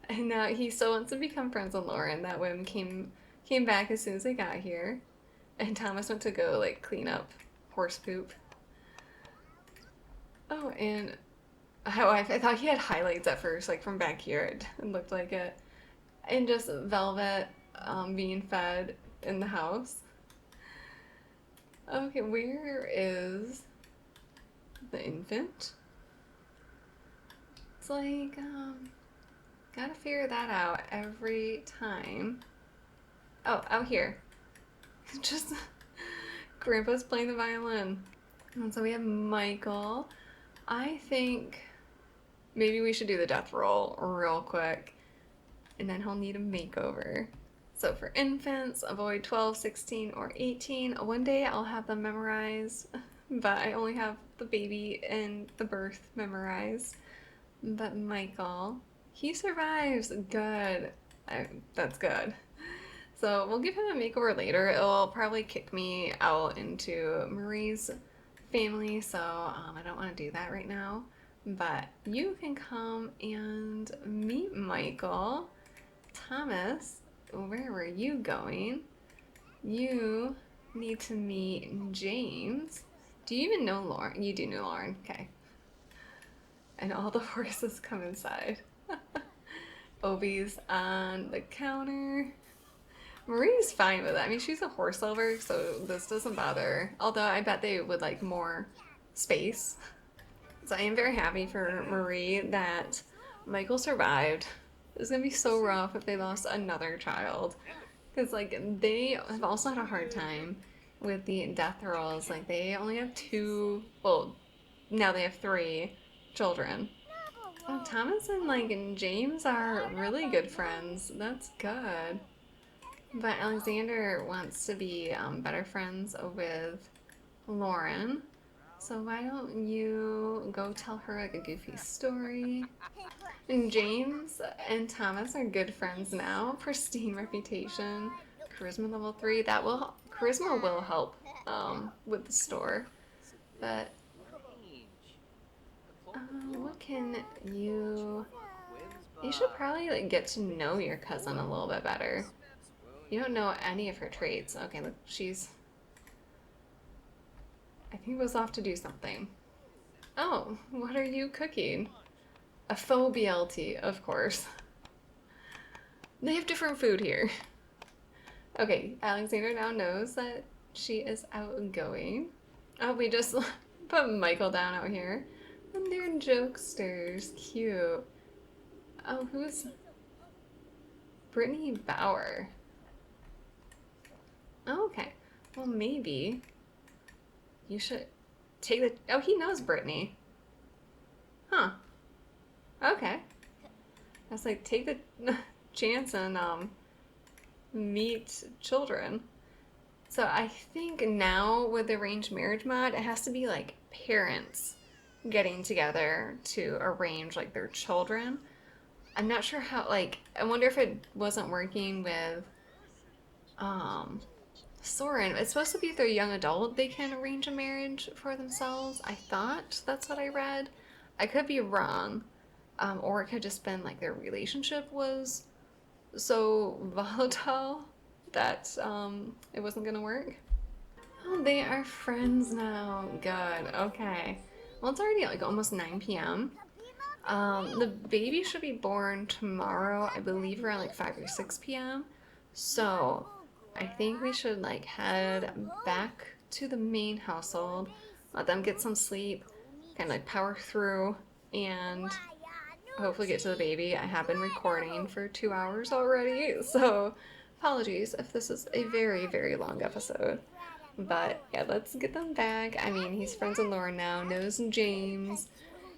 And now he still wants to become friends with Lauren. That whim came back as soon as they got here. And Thomas went to go, like, clean up horse poop. Oh, and I thought he had highlights at first, like from back here. It looked like it. And just Velvet being fed in the house. Okay, where is the infant? It's like, gotta figure that out every time. Oh, out here. Just, Grandpa's playing the violin. And so we have Michael. I think maybe we should do the death roll real quick, and then he'll need a makeover. So for infants, avoid 12, 16, or 18. One day I'll have them memorized, but I only have the baby and the birth memorized. But Michael, he survives. Good. That's good. So we'll give him a makeover later. It'll probably kick me out into Marie's family, so I don't want to do that right now. But you can come and meet Michael. Thomas, where were you going? You need to meet James. Do you even know Lauren? You do know Lauren. Okay. And all the horses come inside. Obi's on the counter. Marie's fine with it. I mean, she's a horse lover, so this doesn't bother her. Although I bet they would like more space. So I am very happy for Marie that Michael survived. It's gonna be so rough if they lost another child. Because, like, they have also had a hard time with the death rolls. Like, they only have two, well, now they have three children. Oh, Thomas and, like, and James are really good friends. That's good. But Alexander wants to be better friends with Lauren. So why don't you go tell her like a goofy story? And James and Thomas are good friends now. Pristine reputation. Charisma level 3. Charisma will help with the store. But what can you should probably like get to know your cousin a little bit better. You don't know any of her traits. Okay, look, I think was off to do something. Oh, what are you cooking? A faux BLT, of course. They have different food here. Okay, Alexander now knows that she is outgoing. Oh, we just put Michael down out here. And they're jokesters. Cute. Oh, who's Brittany Bauer? Oh, okay. Well, maybe you should take the. Oh, he knows Brittany. Huh. Okay. I was like, take the chance and meet children. So I think now with the arranged marriage mod, it has to be like parents getting together to arrange like their children. I'm not sure how. Like, I wonder if it wasn't working with um Soren. It's supposed to be if they're a young adult, they can arrange a marriage for themselves. I thought that's what I read. I could be wrong. Or it could just been like their relationship was so volatile that it wasn't gonna work. Oh, they are friends now. Good. Okay. Well, it's already like almost 9 p.m. The baby should be born tomorrow, I believe around like 5 or 6 p.m. So I think we should like head back to the main household, let them get some sleep, kind of like power through, and hopefully get to the baby. I have been recording for 2 hours already, so apologies if this is a very, very long episode. But yeah, let's get them back. I mean, he's friends with Lauren now, knows James,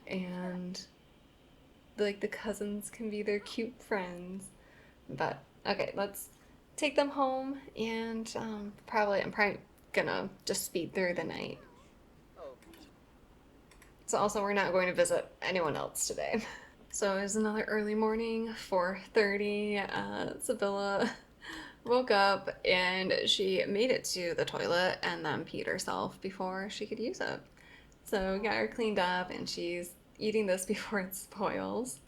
and like the cousins can be their cute friends. But okay, let's take them home, and I'm probably gonna just speed through the night. So also, we're not going to visit anyone else today. So it was another early morning, 4:30. Sibylla woke up and she made it to the toilet and then peed herself before she could use it. So we got her cleaned up and she's eating this before it spoils.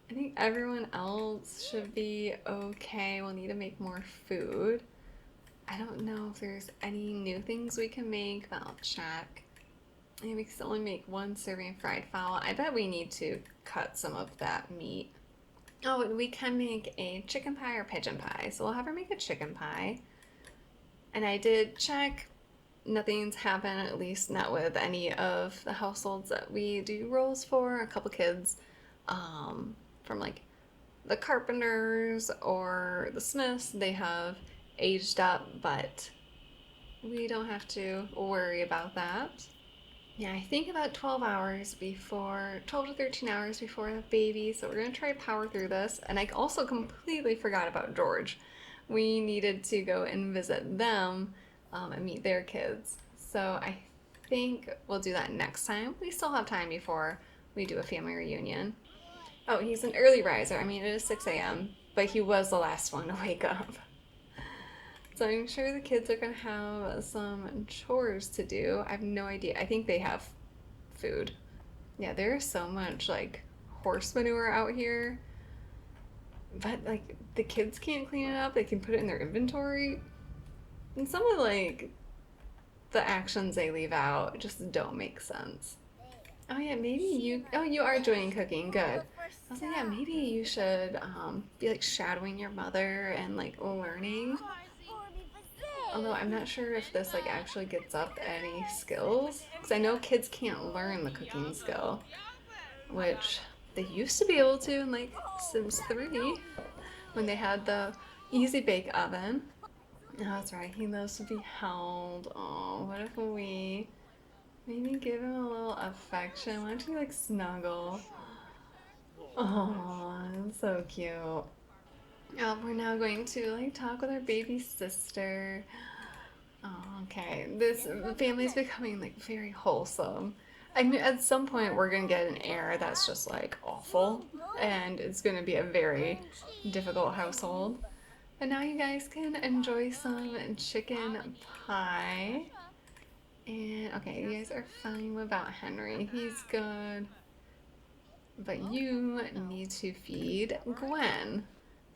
I think everyone else should be okay. We'll need to make more food. I don't know if there's any new things we can make, but I'll check. And we can only make one serving of fried fowl. I bet we need to cut some of that meat. Oh, and we can make a chicken pie or pigeon pie. So we'll have her make a chicken pie. And I did check. Nothing's happened, at least not with any of the households that we do rolls for. A couple kids from like the carpenters or the smiths, they have aged up, but we don't have to worry about that. Yeah, I think about 12 to 13 hours before the baby. So we're going to try to power through this. And I also completely forgot about George. We needed to go and visit them and meet their kids. So I think we'll do that next time. We still have time before we do a family reunion. Oh, he's an early riser. I mean, it is 6 a.m., but he was the last one to wake up. So I'm sure the kids are gonna have some chores to do. I have no idea. I think they have food. Yeah, there's so much like horse manure out here, but like the kids can't clean it up. They can put it in their inventory, and some of like the actions they leave out just don't make sense. Oh yeah, maybe you. Oh, you are doing cooking. Good. I was like, yeah, maybe you should be like shadowing your mother and like learning. Although I'm not sure if this like actually gets up any skills, because I know kids can't learn the cooking skill, which they used to be able to in like Sims 3 when they had the easy bake oven. Oh, that's right. He loves to be held. Oh, what if we maybe give him a little affection? Why don't you like snuggle? Oh, that's so cute. We're now going to like talk with our baby sister. Oh, okay. This family's becoming like very wholesome. I mean, at some point we're gonna get an heir that's just like awful, and it's gonna be a very difficult household. And now you guys can enjoy some chicken pie. And okay, you guys are fine without Henry. He's good. But you need to feed Gwen.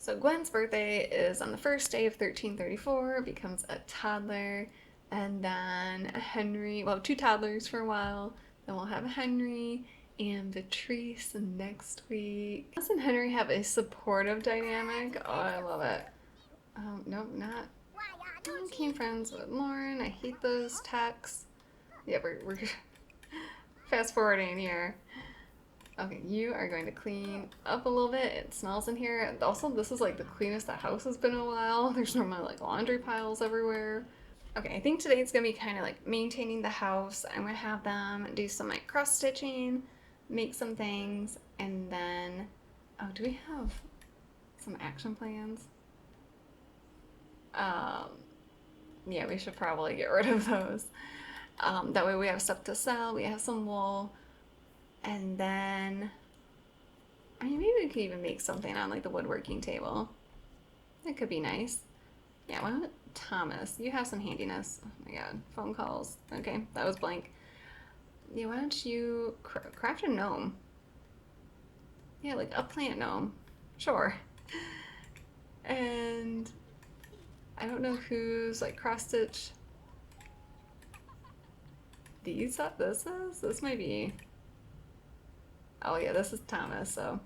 So Gwen's birthday is on the first day of 1334, becomes a toddler, and then Henry, well, two toddlers for a while, then we'll have Henry and Beatrice next week. Us and Henry have a supportive dynamic. Oh, I love it. Nope, not. I became friends with Lauren. I hate those texts. Yeah, we're fast forwarding here. Okay, you are going to clean up a little bit. It smells in here. Also, this is like the cleanest the house has been in a while. There's normally like laundry piles everywhere. Okay, I think today it's gonna be kind of like maintaining the house. I'm gonna have them do some like cross stitching, make some things, and then, oh, do we have some action plans? Um, yeah, we should probably get rid of those. That way we have stuff to sell. We have some wool. And then, I mean, maybe we could even make something on like the woodworking table. That could be nice. Yeah, why not Thomas? You have some handiness. Oh my god, phone calls. Okay, that was blank. Yeah, why don't you craft a gnome? Yeah, like a plant gnome. Sure. And I don't know who's like cross stitch these up. This might be. Oh yeah, this is Thomas, so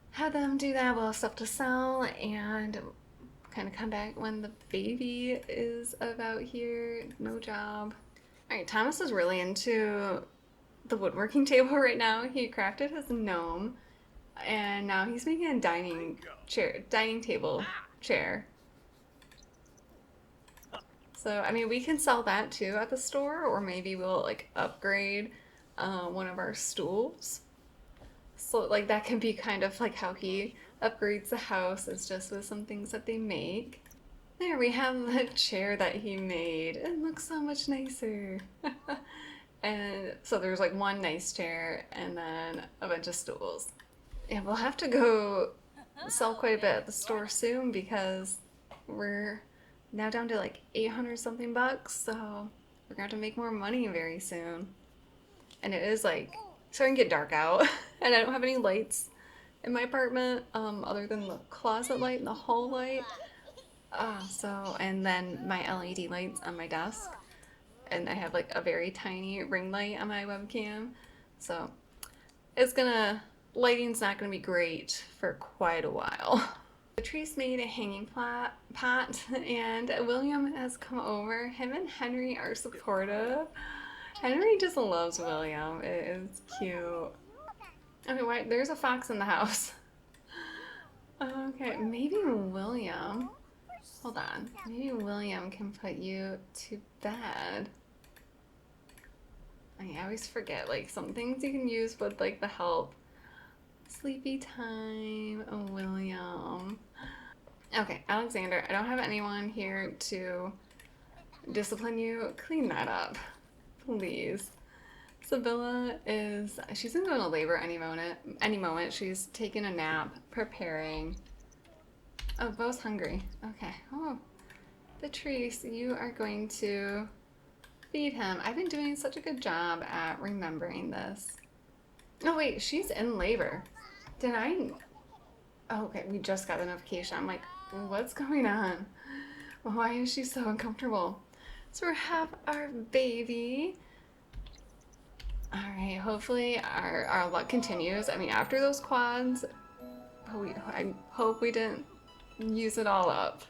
have them do that. We'll have stuff to sell and kind of come back when the baby is about here. No job. All right, Thomas is really into the woodworking table right now. He crafted his gnome, and now he's making a dining table chair. So I mean, we can sell that too at the store, or maybe we'll like upgrade one of our stools. So like that can be kind of like how he upgrades the house, is just with some things that they make. There we have the chair that he made. It looks so much nicer. And so there's like one nice chair and then a bunch of stools. Yeah, we'll have to go sell quite a bit at the store soon because we're now down to like 800 something bucks, so we're gonna have to make more money very soon. And it is like starting to get dark out, and I don't have any lights in my apartment other than the closet light and the hall light. And then my LED lights on my desk, and I have like a very tiny ring light on my webcam. So lighting's not gonna be great for quite a while. Patrice made a hanging pot, and William has come over. Him and Henry are supportive. Henry just loves William. It is cute. Okay, wait, there's a fox in the house. Okay, maybe William. Hold on. Maybe William can put you to bed. I always forget, like, some things you can use with, like, the help. Sleepy time, William. Okay, Alexander, I don't have anyone here to discipline you. Clean that up, please. Sibylla she's gonna go into labor any moment. She's taking a nap, preparing. Oh, Bo's hungry. Okay. Oh, Patrice, you are going to feed him. I've been doing such a good job at remembering this. Oh, wait, she's in labor. Did I? Oh, okay, we just got the notification. I'm like, what's going on? Why is she so uncomfortable? So we have our baby. All right, hopefully our luck continues. I mean, after those quads, I hope we didn't use it all up.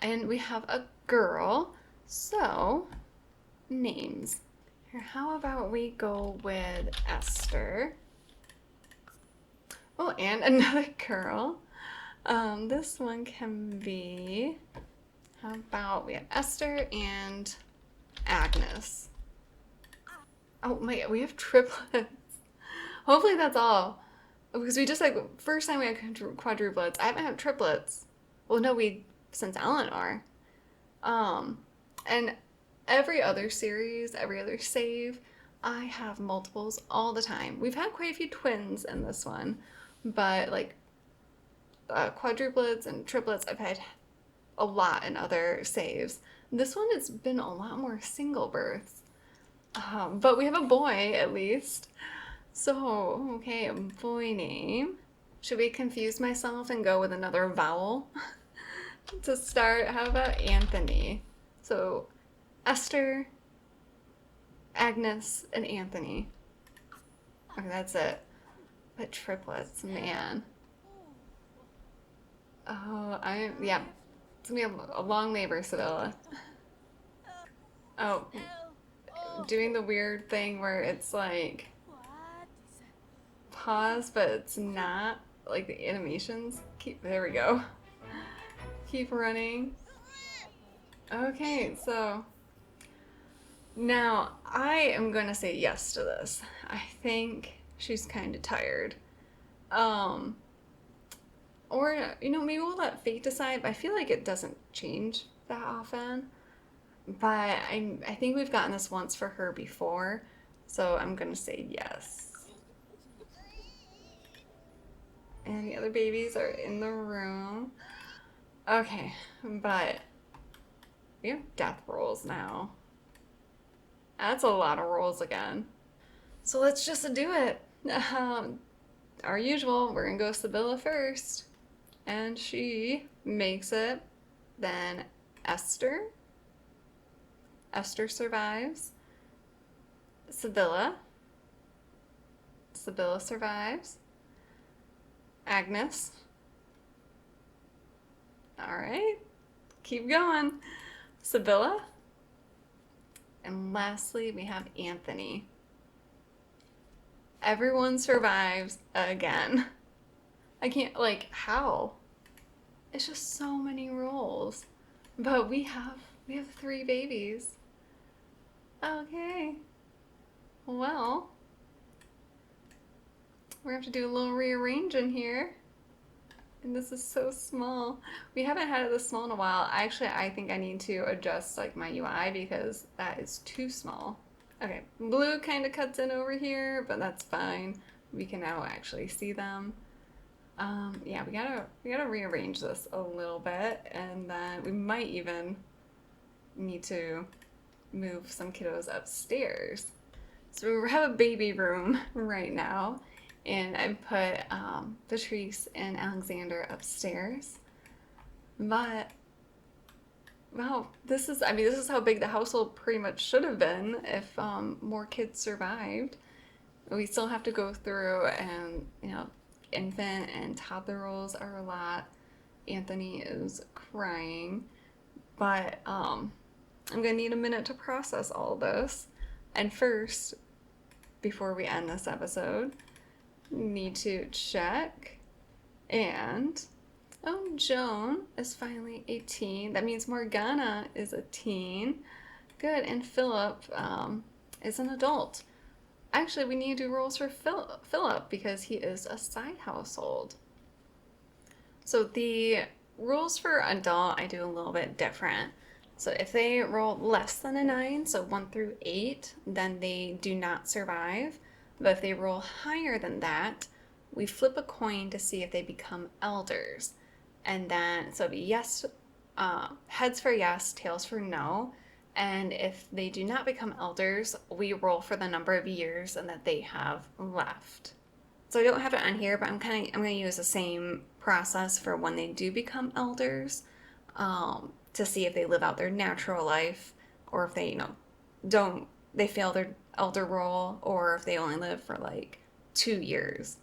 And we have a girl, so names. How about we go with Esther? Oh, and another girl. This one can be, how about we have Esther and Agnes. Oh my god, we have triplets. Hopefully that's all. Because we just first time we had quadruplets. I haven't had triplets. Well, no, since Eleanor. And every other series, every other save, I have multiples all the time. We've had quite a few twins in this one, but quadruplets and triplets, I've had a lot in other saves. This one, it's been a lot more single births. But we have a boy, at least. So, okay, a boy name. Should we confuse myself and go with another vowel? To start, how about Anthony? So, Esther, Agnes, and Anthony. Okay, that's it. But triplets, man. Oh, yeah. It's gonna be a long labor, Sevilla. Oh, doing the weird thing where it's like pause, but it's not. Like the animations. There we go. Keep running. Okay, so now I am gonna say yes to this. I think she's kind of tired. Or, maybe we'll let fate decide, but I feel like it doesn't change that often. But I think we've gotten this once for her before, so I'm gonna say yes. And the other babies are in the room. Okay, but we have death rolls now. That's a lot of rolls again. So let's just do it. Our usual, we're gonna go Sibylla first. And she makes it. Then Esther. Esther survives. Sibylla. Sibylla survives. Agnes. All right. Keep going. Sibylla. And lastly, we have Anthony. Everyone survives again. I can't, how? It's just so many rolls. But we have 3 babies. Okay. Well, we're gonna have to do a little rearranging here. And this is so small. We haven't had it this small in a while. Actually, I think I need to adjust my UI because that is too small. Okay, blue kind of cuts in over here, but that's fine. We can now actually see them. Yeah, we gotta rearrange this a little bit, and then we might even need to move some kiddos upstairs. So we have a baby room right now, and I put Patrice and Alexander upstairs. But wow, this is how big the household pretty much should have been if more kids survived. We still have to go through and infant and toddler roles are a lot. Anthony is crying, but I'm gonna need a minute to process all this. And first, before we end this episode, need to check. And Joan is finally 18. That means Morgana is a teen. Good. And Philip is an adult. Actually, we need to do roles for Philip because he is a side household. So the rules for adult, I do a little bit different. So if they roll less than a 9, so 1 through 8, then they do not survive. But if they roll higher than that, we flip a coin to see if they become elders. And then, so it'd be yes Heads for yes, tails for no. And if they do not become elders, we roll for the number of years and that they have left. So I don't have it on here, but I'm going to use the same process for when they do become elders, to see if they live out their natural life, or if they, don't, they fail their elder role, or if they only live for like 2 years.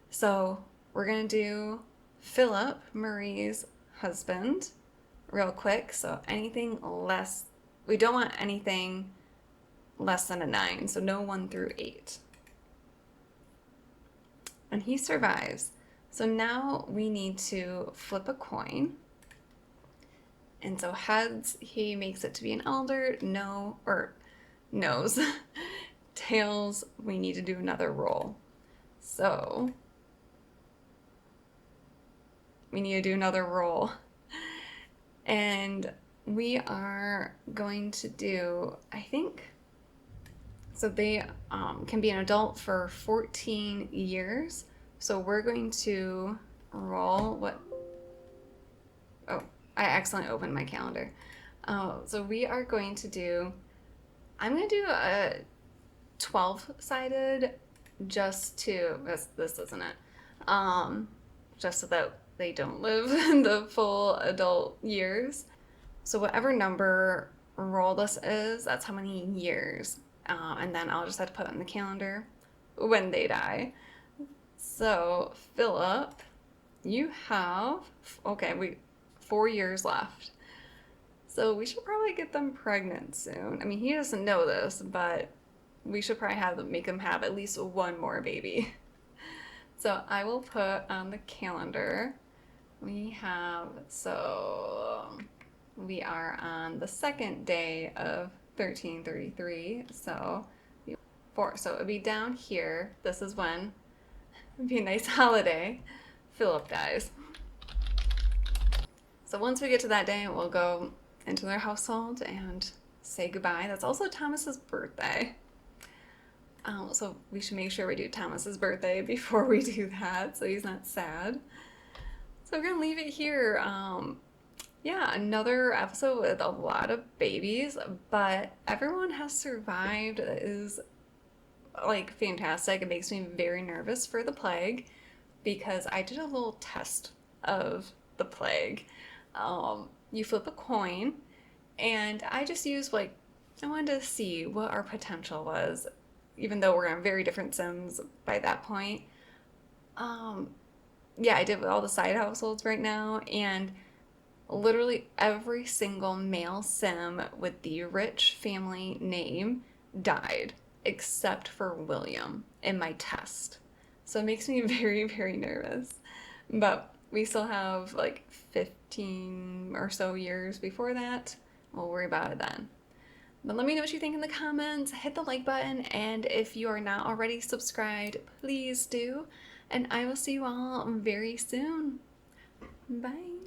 So we're going to do Philip, Marie's husband, real quick. So anything less, we don't want anything less than a 9. So no 1 through 8. And he survives. So now we need to flip a coin. And so heads, he makes it to be an elder. No, or nose. Tails, we need to do another roll. So we need to do another roll. And we are going to do, I think, so they can be an adult for 14 years. So we're going to roll what? Oh, I accidentally opened my calendar. So we are going to do, I'm going to do a 12-sided just to, this isn't it, just so that they don't live the full adult years. So whatever number roll this is, that's how many years. And then I'll just have to put it in the calendar when they die. So Philip, you have, okay, 4 years left. So we should probably get them pregnant soon. I mean, he doesn't know this, but we should probably make him have at least one more baby. So I will put on the calendar. We are on the second day of 1333, so 4. So it would be down here. This is when it'd be a nice holiday. Philip dies. So once we get to that day, we'll go into their household and say goodbye. That's also Thomas's birthday. So we should make sure we do Thomas's birthday before we do that, so he's not sad. So we're gonna leave it here. Yeah, another episode with a lot of babies, but everyone has survived. It is like fantastic. It makes me very nervous for the plague because I did a little test of the plague. You flip a coin, and I just used I wanted to see what our potential was, even though we're on very different sims by that point. Yeah, I did with all the side households right now, and literally every single male sim with the rich family name died, except for William in my test. So it makes me very, very nervous. But we still have 15 or so years before that. We'll worry about it then. But let me know what you think in the comments. Hit the like button, and if you are not already subscribed, please do. And I will see you all very soon. Bye.